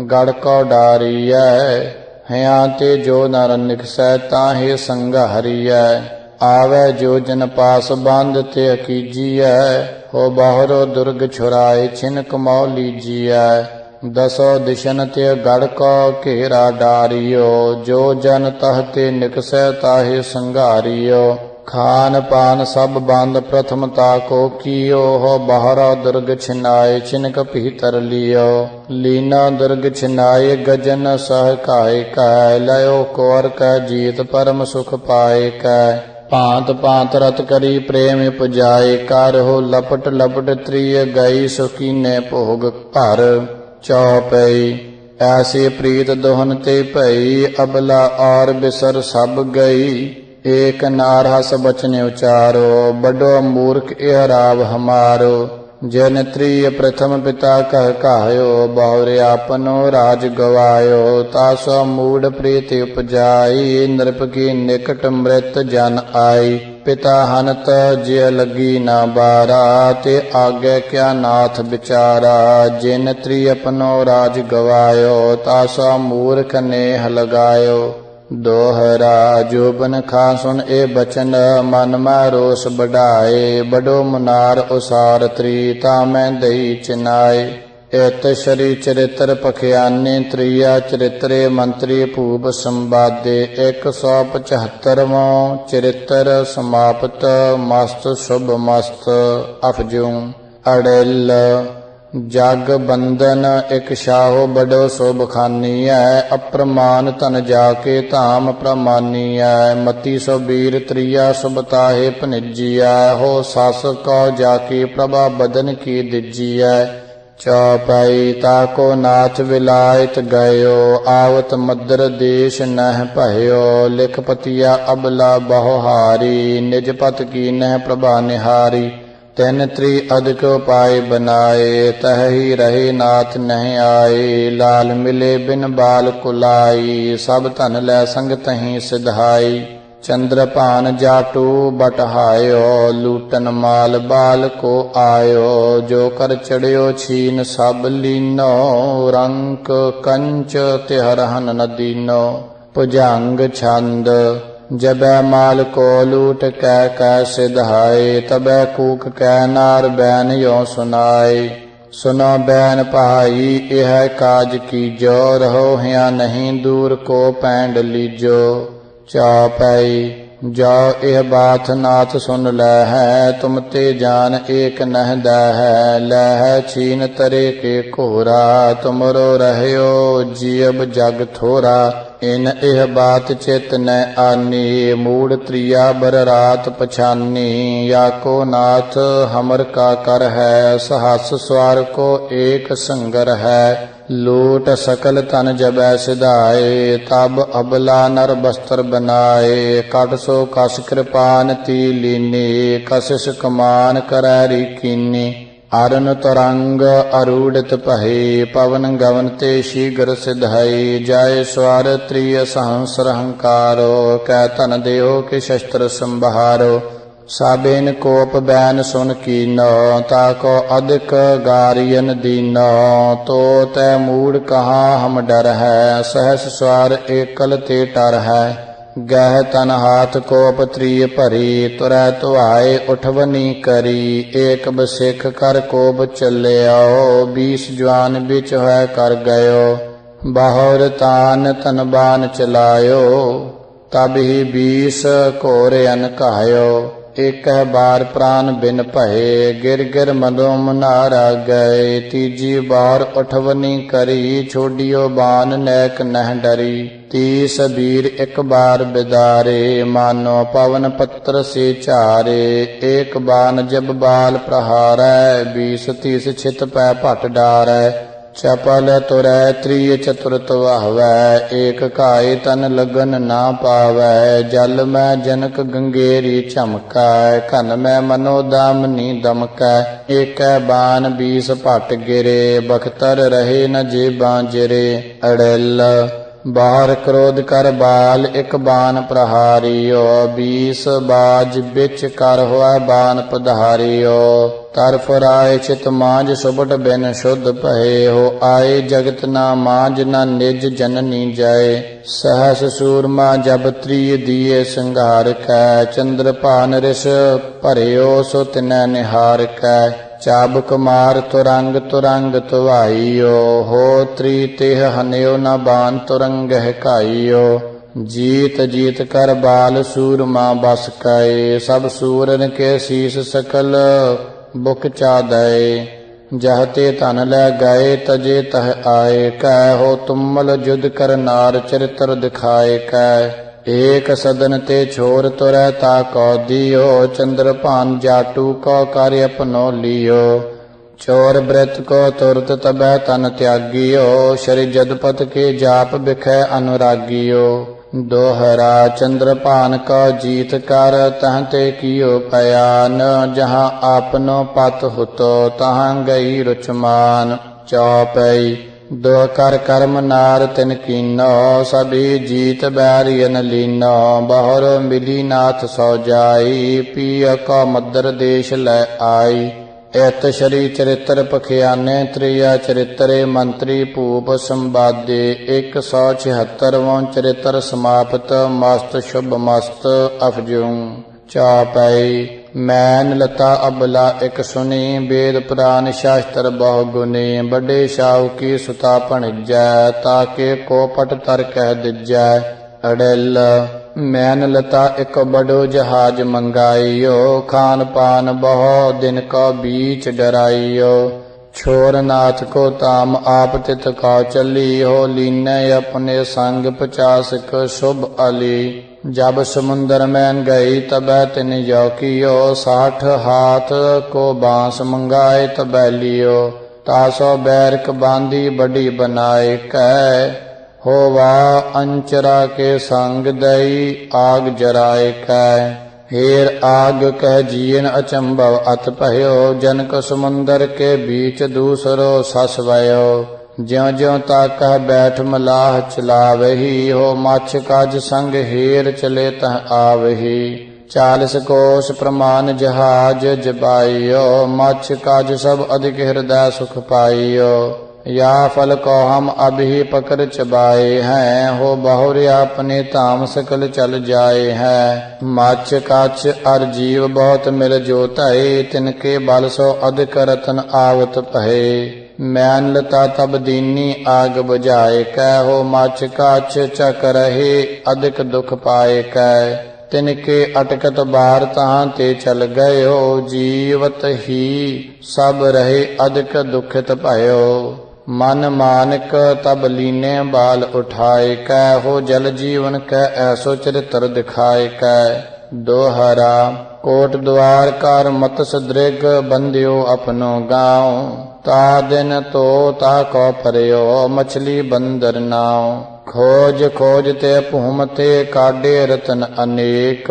गढ़ को डारियै। हया ते जो नर निकसै, ताहे संग हरियै। आवे जो जन पास बंद ते कीजियै, हो बाहरो दुर्ग छुराए छिनक मौ लीजियै। दसो दिशन ते गढ़ को घेरा डारियो, जो जन तहते निकसै ताहे संघारियो। खान पान सब बंद प्रथमता को कियो, हो बाहरा दुर्ग छिनाए छिनक भीतर लियो। लीना दुर्ग छिनाए गजन सह काहे कह, लयो कोर कह जीत परम सुख पाए कह। भांत भांत रत करी प्रेम पुजाए, कर हो लपट लपट त्रिय गई, सुकीने भोग भर। चौपई ऐसी प्रीत दोहन ते भई, अबला और बिसर सब गई। एक नार हस बचन उचारो, बड़ो मूर्ख एह राव हमारो। जन त्रिय प्रथम पिता कह कहायो, बहुरे आपनो राज गवायो। तासो मूड प्रीति उपजाई, नृप की निकट मृत जन आई। पिता हनत जिय लगी ना बारा, ते आगे क्या नाथ बिचारा। जिन त्रि अपनो राज गवायो, तासो मूर्ख नेह लगायो। दोहरा जोबन खा सुन ए बचन, मन मै रोस बढ़ाए। बड़ो मुनार उसार त्री, ता मैं दई चिनाए। इत श्री चरित्र पखियाने, त्रिया चरित्रे मंत्री भूप संवादे। 175वां चरित्र समाप्त, मस्त शुभ मस्त अफजू। अड़िल जग बंदन एक शाहो, बड़ो शोभ खानी है। अप्रमाण तन जाके धाम प्रमानी है। मती सो वीर त्रिया सुबताहे भनिजी है। हो सस को जाके प्रभा बदन की दिजी है। चौपाई ताको नाथ विलायत गयो, आवत मद्र देश नह भयो। लिख पतिया अबला बहुहारी, निज पत की नह प्रभा निहारी। तिन त्रि अधिक उपाय बनाए, तह ही रहे नाथ नहीं आए। लाल मिले बिन बाल कुलाई, सब धन लै संग तहीं सिधाई। चंद्रपान जाटू बटहायो, लूटन माल बाल को आयो। जो कर चढ़ियो छीन सब लीनो, रंक कंच तिहरहन न दीनो। भुजंग छंद जबै माल को लूट कै सिधाए, तबै कूक कै नार बैन यो सुनाए। सुनो बैन भाई यह काज कीजो, रहो हिया नहीं दूर को पैंड लीजो। चौपाई जाओ यह बात नाथ सुन लै है, तुम ते जान एक नह दै है। लह छीन तरे के कोरा, तुमरो रहयो जीव जग थोरा। इन यह बात चित न आनी, मूड त्रिया बर रात पछानी। या को नाथ हमर का कर है, सहस स्वार को एक संगर है। लूट सकल तन जबै सिधाए, तब अबला नर बस्त्र बनाए। कट सो कस कृपान ती लीनी, कशिश कमान करैरी कीनी। अरन तरंग अरूढ़ित पहे, पवन गवन ते शीघ्र सिधाई। जय स्वर त्रिय सहस्र हंकारो, कै तन देहो के शस्त्र संभारो। साबेन कोप बैन सुन कीनो, ताको अधिक गारियन दीनो। तो तै मूड कहाँ हम डर है, सहस स्वार एकल ते टर है। गह तन हाथ कोप त्रिय भरी, तुरै तुआए उठवनी करी। एक बसिख कर कोप चलियो, 20 जवान बिच है कर गयो। बाहुर तान तन बान चलायो, तब ही 20 घोरयन कहायो। एक बार प्राण बिन भये, गिर गिर मदो मुनारा गए। तीजी बार उठवनी करी, छोड़ियो बान नैक नह डरी। 30 वीर एक बार बिदारे, मानो पवन पत्र से चारे। एक बान जब बाल प्रहारै, 20-30 छित पै भट डारै। चपल तुरै त्रिय चतुरत वाहवै, एक काई तन लगन ना पावै। जल में जनक गंगेरी चमकै, घन में मनोदामनी दमकै। एक बान 20 भट गिरे, बख्तर रहे न जेबां जिरे। अड़िल बाहर क्रोध कर बाल, एक बान प्रहारियो। 20 बाज बिच कर हुआ बान पधारियो। तरफ राय चित मांझ सुबट बिन शुद्ध भये हो। आए जगत ना मांझ न निज जननी जाए। सहस सूरमा जब त्रिय दिए संघार कै, चंद्र भान रिस भरियो सो तिनै निहार कै। चाबुक मार तुरंग तुरंग तुवाइयो, हो त्री तेह हन्यो न बान तुरंग हकाइयो। जीत जीत कर बाल सूरमा बस कए, सब सूरन के शीस सकल बुक चादय। जहते धन लै गए तजे तह आए, कह हो तुमल जुद कर नार चरित्र दिखाए। कह एक सदन ते छोर तुरै ताको दियो, चंद्र भान जाटू को कार्य अपनो लियो। चोर व्रत को तुरत तबै तन त्यागियो, श्री जदपत के जाप बिखै अनुरागियो। दोहरा चंद्र भान को जीत कर, तह ते कियो पयान। जहाँ आपनो पत हुतो, तहाँ गई रुचमान। चौपई दो कर कर्म नार तिन कीनो, सभी जीत बैरियन लीनो। बहुर मिली नाथ सौ जाई, पिय को मद्र देश लै आई। एत श्री चरित्र पखियाने, त्रिया चरित्रे मंत्री भूप संवादे। 176वां चरित्र समाप्त, मस्त शुभ मस्त अफजूं। चौपाई मैन लता अबला एक सुनी, वेद पुराण शास्त्र बहु गुनी। बड़े शाहू की सुता भणिजै, ताके को पट तर कह दिजै। अड़िल मैन लता एक बड़ो जहाज मंगाइयो, खान पान बहु दिन को बीच डराइयो। छोरनाथ को ताम आप तित का चली, हो लीने अपने संग 50 शुभ अली। जब समुंदर में गई तबै तिन यो कियो, 60 हाथ को बांस मंगाए तबै लियो। तासो बैरक बांधी बड़ी बनाए, कह होवा अंचरा के संग दई आग जराए। कह हेर आग कह जियन अचंभव अत भयो, जनक समुंदर के बीच दूसरो सस भयो। ज्यों ज्यों ताकह बैठ मलाह चलावही, हो मछ काज संग हेर चले तह आवही। 40 कोस प्रमाण जहाज जबाइयो, मछ काज सब अधिक हृदय सुख पाइयो। या फल को हम अभी पकड़ चबाए हैं, हो बहुरे अपने ताम सकल चल जाए हैं। माछ काछ अर जीव बहुत मिल जोताए, तिनके बल सो अधिक रतन आवत पहे। मैन लता तब दीनी आग बुझाए कै, हो माछ काछ चक रहे अधिक दुख पाए कै। तिनके अटकत बार तहाँ ते चल गयो, जीवत ही सब रहे अधिक दुखित भयो। मन मानक तब लीने बाल उठाए कै, हो जल जीवन कै ऐसो चरित्र दिखाए कै। दोहरा कोट द्वार कर मत्स्य दृग, बंध्यो अपनो गाँव। ता दिन तो ता को परयो, मछली बंदर नाव। खोज खोज ते भूमते काडे रतन अनेक,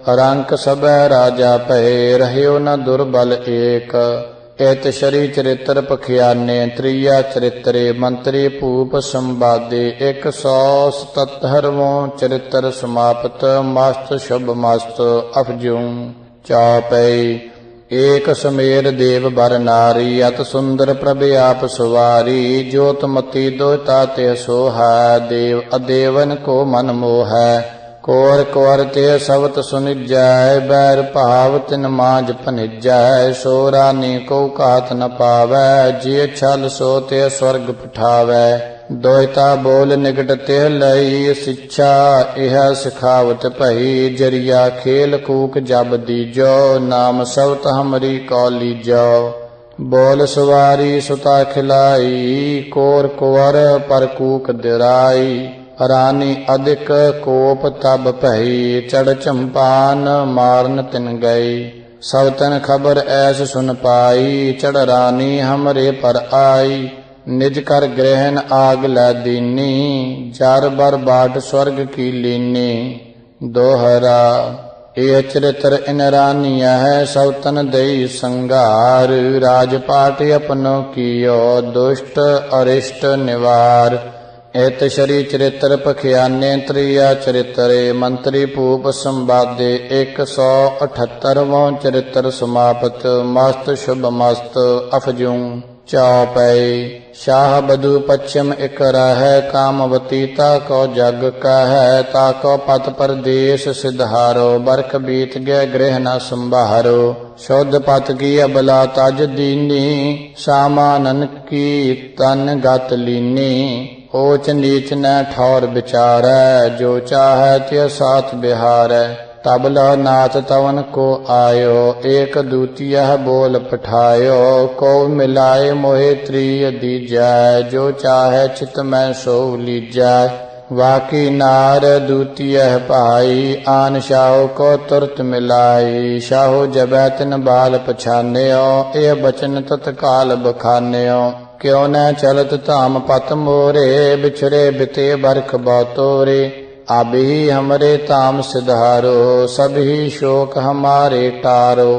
रंक सब राजा पहे रहयो न दुर्बल एक। एत शरी चरित्र पखियाने, त्रिया चरित्रे मंत्री भूप संवादे। 177वां चरित्र समाप्त, मस्त शुभ मस्त अफजूं। चौपई एक समेर देव बर नारी, अत सुंदर प्रभ आप सुवारी। ज्योतमती दोता ते सोहा, देव अदेवन को मन मोह। कोर कोर ते सवत सुनिजै, बैर भाव तिन मांझ भनिजै। सो रानी को कात न पावै, जे छल सो ते स्वर्ग पठावै। दोहिता बोल निकट ते लई, शिक्षा यह सिखावत भई। जरिया खेल कूक जब दीजो, नाम सवत हमरी कौ लीजो। बोल सवारी सुता खिलाई, कोर कुंवर पर कूक दिराई। रानी अधिक कोप तब भई, चढ़ चंपान मारन तिन गई। सब तन खबर ऐस सुन पाई, चढ़ रानी हमरे पर आई। निज कर ग्रहण आग लै दीनी, जार बर बाट स्वर्ग की लीनी। दोहरा यह चरित्र इन रानिया है, सब तन दई संगार। राजपाट अपनो कियो, दुष्ट अरिष्ट निवार। एत शरी चरित्र पखियाने, त्रिया चरित्रे मंत्री भूप संवादे। 178वां चरित्र समाप्त, मस्त शुभ मस्त अफजूं। चौपई शाह बधु पश्चिम इक रह, कामवती ताको जग कह। ताको पत परदेश सिधारो, बरख बीत गए गृह न संभारो। शुद्ध पत की अबला तज दीनी, सामानन की तन गत लीनी। ऊच नीच न ठौर विचारै, जो चाहे त्य साथ बिहारै। तब लह नाथ तवन को आयो, एक दूतिय बोल पठायो। को मिलाए मोहे त्रिय दीजै, जो चाहे चित में सो लीजै। वाकी नार दूतिय पाई, आन शाहो को तुरत मिलाई। शाहो जबै तिन बाल पछान्यो, ए बचन तत्काल बखान्यो। क्यों न चलत धाम पत मोरे, बिछड़े बिते बरख बतोरे। अब ही हमरे ताम सिधारो, सब ही शोक हमारे टारो।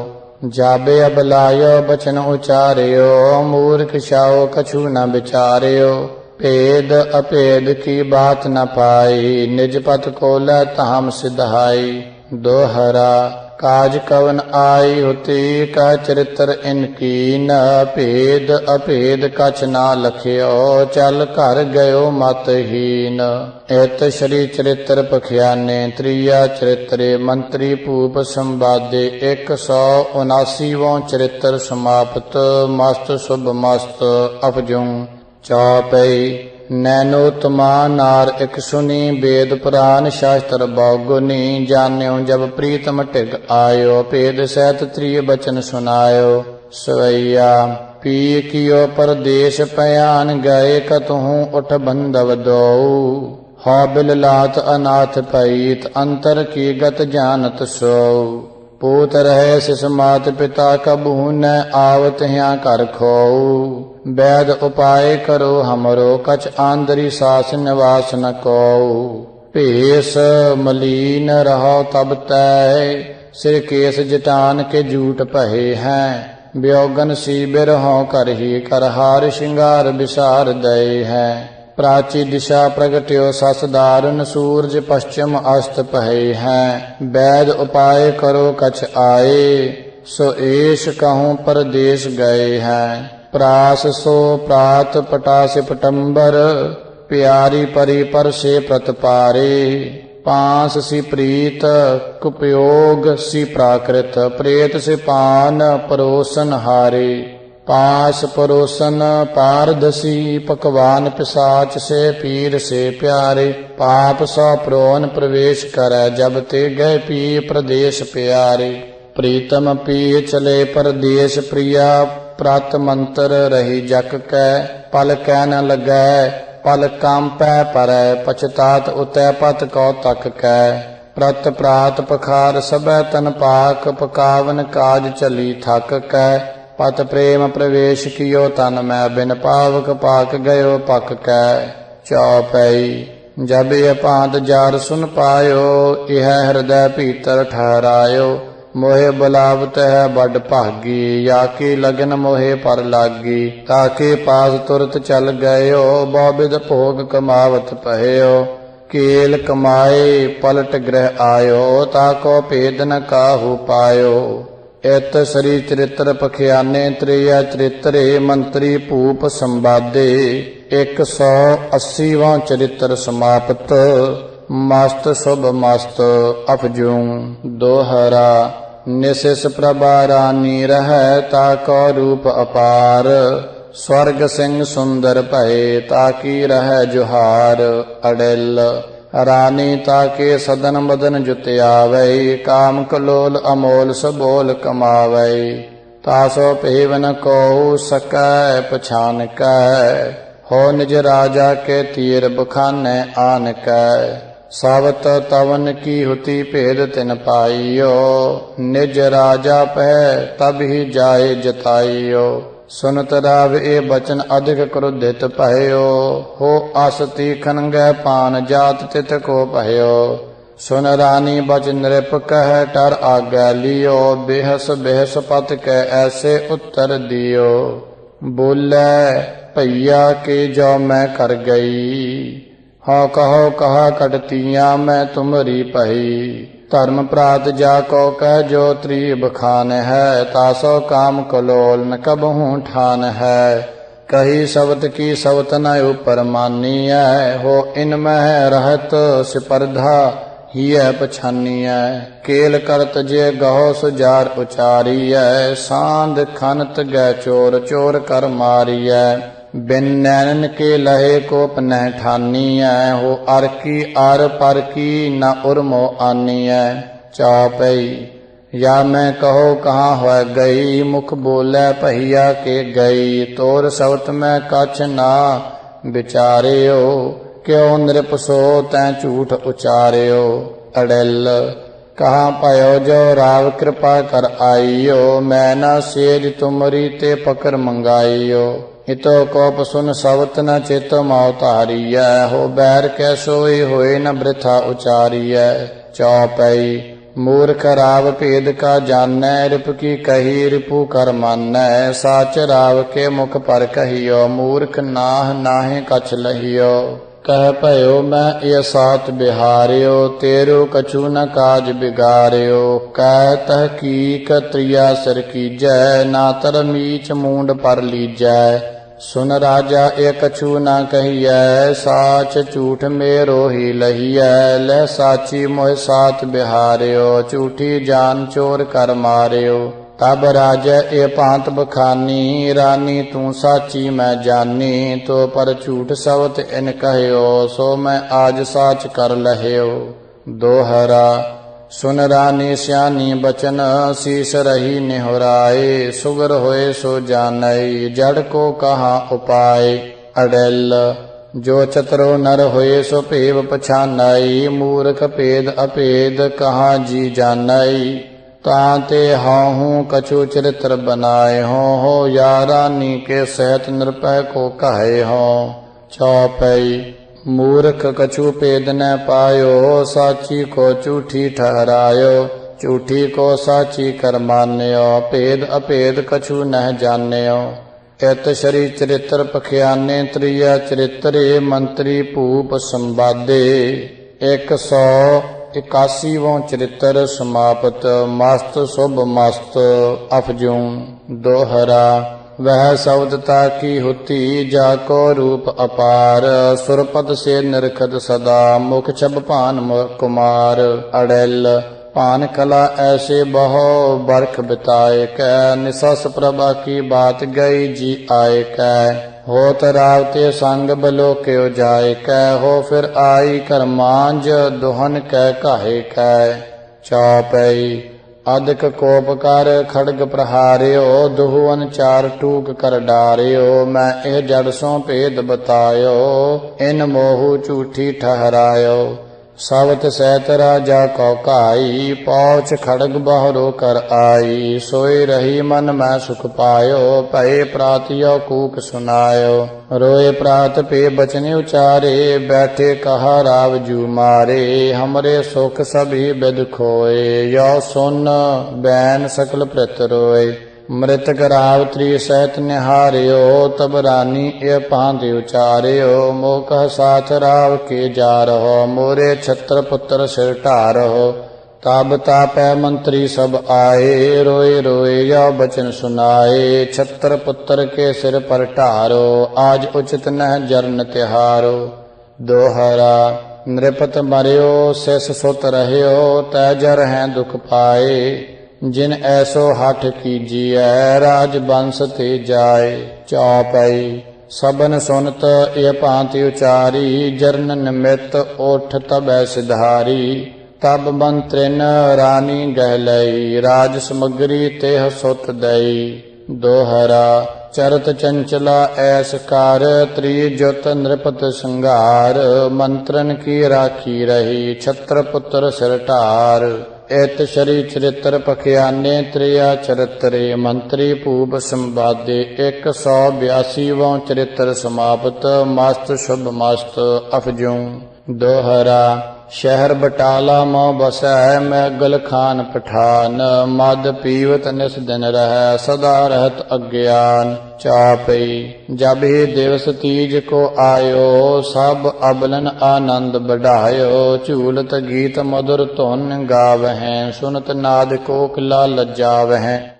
जाबे अब लायो बचन उचार्यो, मूर्ख शाओ कछु न विचार्यो। भेद अभेद की बात न पाई, निज पत को लै ताम सिधाई। दोहरा काज कवन आई होती, का चरित्र इनकी न। भेद अभेद कछ ना लखियो, चल घर गयो मतहीन। एत श्री चरित्र पखियाने, त्रिया चरित्रे मंत्री भूप संवादे। 179वां चरित्र समाप्त, मस्त शुभ मस्त अफजूं। चौपई नैनोत्तमा नार इक सुनी, वेद पुराण शास्त्र बहुगुनी। जान्यो जब प्रीतम टिग आयो, भेद सहित त्रिय बचन सुनायो। सवैया पी कियो परदेश पयान गए, कतहूँ उठ बंधव दो। हौ बिल लात अनाथ पईत, अंतर की गत जानत सो। पूत रहे सिस मात पिता, कबहू न आवत यहाँ कर खोऊ। वैद उपाय करो हमरो, कछ आंदरी सास निवास न कोऊ। भेष मलीन रहो तब तय, सिर केस जटान के जूट पहे हैं। व्योगन शिविर हों कर ही करहार, श्रृंगार विसार दय हैं। प्राची दिशा प्रगट्यो सस दारुन, सूरज पश्चिम अस्त पहे हैं। वैद उपाय करो कछ आए, सो एश कहूँ परदेश गए हैं। ਪ੍ਰਾਸ ਸੋ ਪ੍ਰਾਤ ਪਟਾਸਿ ਪਟੰਬਰ ਪਿਆਰੀ ਪਰੀ ਪਰਸੇ ਪ੍ਰਤਪਾਰੇ ਪਾਂਸ ਸੀ ਪ੍ਰੀਤ ਕੁਪਯੋਗ ਸੀ ਪ੍ਰਾਕ੍ਰਿਤ ਪ੍ਰੇਤ ਸੇ ਪਾਨ ਪਰੋਸਨ ਹਾਰੇ ਪਾਸ ਪਰੋਸਨ ਪਾਰਦਸੀ ਪਕਵਾਨ ਪਿਸਾਚ ਸੇ ਪੀਰ ਸੇ ਪਿਆਰੇ ਪਾਪ ਸੋ ਪ੍ਰੋਨ ਪ੍ਰਵੇਸ਼ ਕਰੈ ਜਬ ਤੇ ਗਏ ਪੀ ਪ੍ਰਦੇਸ਼ ਪਿਆਰੇ ਪ੍ਰੀਤਮ ਪੀ ਚਲੇ ਪਰਦੇਸ਼ ਪ੍ਰਿਆ ਪ੍ਰਤ ਮੰਤਰ ਰਹੀ ਜਗ ਕੈ ਪਲ ਕੈ ਨ ਲੱਗੈ ਪਲ ਕਾਂਪੈ ਪਰੈ ਪਛਤਾਤ ਉਤੈ ਪਤ ਕਉ ਤਕ ਕੈ ਪ੍ਰਤ ਪ੍ਰਾਤ ਪਖਾਰ ਸਭੈ ਤਨ ਪਾਕ ਪਕਾਵਨ ਕਾਜ ਚਲੀ ਥਕ ਕੈ ਪਤ ਪ੍ਰੇਮ ਪ੍ਰਵੇਸ਼ ਕੀਓ ਤਨ ਮੈਂ ਬਿਨ ਪਾਵਕ ਪਾਕ ਗਇਓ ਪਕ ਕੈ ਚਉਪਈ ਜਬ ਇਹ ਭਾਂਤ ਜਾਰ ਸੁਨ ਪਾਇਓ ਇਹ ਹਿਰਦੈ ਭੀਤਰ ਠਹਰਾਇਓ ਮੋਹਿ ਬੁਲਾਵਤ ਹੈ ਬੜ ਭਾਗੀ ਯਾ ਕੀ ਲਗਨ ਮੋਹਿ ਪਰ ਲਾਗੀ ਤਾਕੇ ਪਾਸ ਤੁਰਤ ਚਲ ਗਇਓ ਬਹੁ ਭੋਗ ਕਮਾਵਤ ਪਹਿਓ ਕੇਲ ਕਮਾਏ ਪਲਟ ਗ੍ਰਹਿ ਆਇਓ ਤਾਕੋ ਭੇਦ ਨ ਕਾਹੂ ਪਾਇਓ ਇਤ ਸ੍ਰੀ ਚਰਿਤ੍ਰ ਪਖਿਆਨੇ ਤ੍ਰਿਆ ਚਰਿਤਰੇ ਮੰਤਰੀ ਭੂਪ ਸੰਵਾਦੇ 180ਵਾਂ ਚਰਿਤ੍ਰ ਸਮਾਪਤ ਮਸਤ ਸੁਭ ਮਸਤ ਅਪਜੂ ਦੋਹਰਾ ਨਿਸਿਸ ਪ੍ਰਭਾ ਰਾਨੀ ਰਹੈ ਤਾਕੋ ਰੂਪ ਅਪਾਰ ਸਵਰਗ ਸਿੰਘ ਸੁੰਦਰ ਭਏ ਤਾਕੀ ਰਹੈ ਜੁਹਾਰ ਅੜਿਲ ਰਾਨੀ ਤਾਕੇ ਸਦਨ ਮਦਨ ਜੁਤਿਆਵੈ ਕਾਮ ਕਲੋਲ ਅਮੋਲ ਸਬੋਲ ਕਮਾਵੈ ਤਾਸੋ ਭੇਵਨ ਕੋ ਸਕੈ ਪਛਾਨ ਕੈ ਹੋ ਨਿਜ ਰਾਜਾ ਕੇ ਤੀਰ ਬਖਾਨੈ ਆਨ ਕੈ ਸਾਵਤ ਤਵਨ ਕੀ ਹੁਤੀ ਭੇਦ ਤਿਨ ਪਾਈਓ ਨਿਜ ਰਾਜਾ ਪਹਿ ਤਬ ਹੀ ਜਾਏ ਜਤਾਈਓ ਸੁਨਤ ਰਾਵ ਇਹ ਬਚਨ ਅਧਿਕ ਕ੍ਰੋਧਿਤ ਭਇਓ ਹੋ ਅਸ ਤੀਖਨ ਗੈ ਪਾਨ ਜਾਤ ਤਿਤ ਕੋ ਭਇਓ ਸੁਨ ਰਾਨੀ ਬਚ ਨਿਰਪ ਕਹਿ ਟਰ ਆਗੈ ਲਿਓ ਬੇਹਸ ਬਹਿਸ ਪਤ ਕੈ ਐਸੇ ਉੱਤਰ ਦਿਓ ਬੋਲੇ ਭਈਆ ਕੇ ਜੋ ਮੈਂ ਕਰ ਗਈ ਹਾਂ ਕਹੋ ਕਹਾ ਕਟਤੀਆਂ ਮੈਂ ਤੁਮਰੀ ਪਈ ਧਰਮ ਪ੍ਰਾਤ ਜਾ ਕੋ ਕਹਿ ਜੋ ਤ੍ਰੀ ਬਖਾਨ ਹੈ ਤਾਸੋ ਕਾਮ ਕਲੋਲ ਨ ਕਬਹੂ ਠਾਨ ਹੈ ਕਹੀ ਸ਼ਬਦ ਕੀ ਸ਼ਬਦ ਨ ਉਪਰ ਮਾਨੀਐ ਹੋ ਇਨ ਮਹਿ ਰਹਤ ਸਿਪਰਧਾ ਹੀਐ ਪਛਾਨੀਐ ਕੇਲ ਕਰਤ ਜੇ ਗਹੋ ਸੁਜਾਰ ਉਚਾਰੀਐ ਸਾਂਧ ਖਨਤ ਗੈ ਚੋਰ ਚੋਰ ਕਰ ਮਾਰੀਐ ਬਿਨ ਨੈਣਨ ਕੇ ਲਹੇ ਕੋ ਪਨਹਿ ਠਾਨੀਐ ਹੋ ਅਰ ਕੀ ਅਰ ਪਰ ਕੀ ਨ ਉਰਮੋ ਆਨੀਐ ਚਾਪਈ या मैं कहो कहाँ हो गई मुख बोले पहिया के गई तोर सवत में कछ ना विचारियो क्यों नृप सो तैं झूठ उचारियो अड़िल कहाँ पायो जो राव कृपा कर आइयो मैं न सेज तुमरी ते पकर मंगाइयो इतो कोप सुन सवत न चित मौतारिय हो बैर कैसोई होए न वृथा उचारिय चौपई मूर्ख राव भेद का जानੈ रिप की कही रिपु कर मानੈ साच राव के मुख पर कहियो मूर्ख नाह नाहे कछ लहियो कह भयो मैं ये सात बिहारियो तेरो कछु न काज बिगारियो कह तहकीक त्रिया सिर कीजै ना तर मीच मूंड पर लीजै सुन राजा ए कछु न कहिए साच झूठ मेरो ही लहिए ले साची मोह सात बिहारियो झूठी जान चोर कर मारियो तब राजा ए पांत बखानी रानी तू साची मैं जानी तो पर झूठ सवत इन कहियो सो मैं आज साच कर लहियो दोहरा सुन रानी श्यानी बचन शीस रही निहुराए सुगर होए सो जानई जड़ को कहाँ उपाय अड़िल जो चतरो नर होए सो भेव पछानई मूर्ख भेद अभेद कहाँ जी जानई ताते हाहू कछु चरित्र बनाए हो या रानी के सहत निरपय को कहे हो चौपई मूर्ख कछु भेद न पायो साची को झूठी ठहरायो झूठी को साची कर मान्यो भेद अभेद कछु न जान्यो इत श्री चरित्र पखियाने त्रिया चरित्रे मंत्री भूप संवादे 181वां चरित्र समाप्त मस्त शुभ मस्त अफजू दोहरा वह शब्दता की होती जाको रूप अपार सुरपद से निरखत सदा मुख छब पान कुमार अड़ेल पान कला ऐसे बहु बरख बिताए कै निसस प्रभा की बात गई जी आए कै होत रावते संग बलो के जाए कै हो फिर आई कर मांझ दुहन कै काहे कै चौपई अधिक कोप कर खड़ग प्रहार्यो दुहुअन चार टूक कर डार्यो मैं एह जड़ सो भेद बतायो इन मोहु झूठी ठहरायो सावत सैत राजा को काई पौछ खड़ग बहरो कर आई सोई रही मन मैं सुख पायो पए प्रातियो कूक सुनायो रोए प्रात पे बचने उचारे बैठे कहा राव जू मारे हमरे सुख सभी बिद खोए यो सुन बैन सकल प्रत रोए मृतक राव त्री सहित निहार्यो तब रानी ए पांध उचार्यो मोकह साथ राव के जा रहो मोरे छत्र पुत्र सिर ढारहो तब तापै मंत्री सब आए रोए रोए या बचन सुनाए छत्र पुत्र के सिर पर ढारो आज उचित नह जरन तिहारो दोहरा नृपत मर्यो शिष सुत रह्यो तैजर हैं दुख पाए जिन ऐसो हठ कीजिए राजवंश ते जाए चौपई सबन सुनत ये भांति उचारी जरन निमित उठ तबै सिधारी तब मंत्रिन रानी गहलई राज समग्री तेह सुत दई दोहरा चरत चंचला ऐस कार त्रिजुत नृपत श्रृंगार मंत्रन की राखी रही छत्र पुत्र सिर ढार इत श्री चरित्र पखियाने त्रिया चरित्रे मंत्री भूप संवादे 182वां चरित्र समाप्त मस्त शुभ मस्त अफजू दोहरा शहर बटाला मों बसै मैगल खान पठान मद पीवत निस दिन रह सदा रहत अज्ञान चापई जब ही दिवस तीज को आयो सब अबलन आनंद बढ़ायो झूलत गीत मधुर धुन गावहें सुनत नाद कोकिला लज्जावहें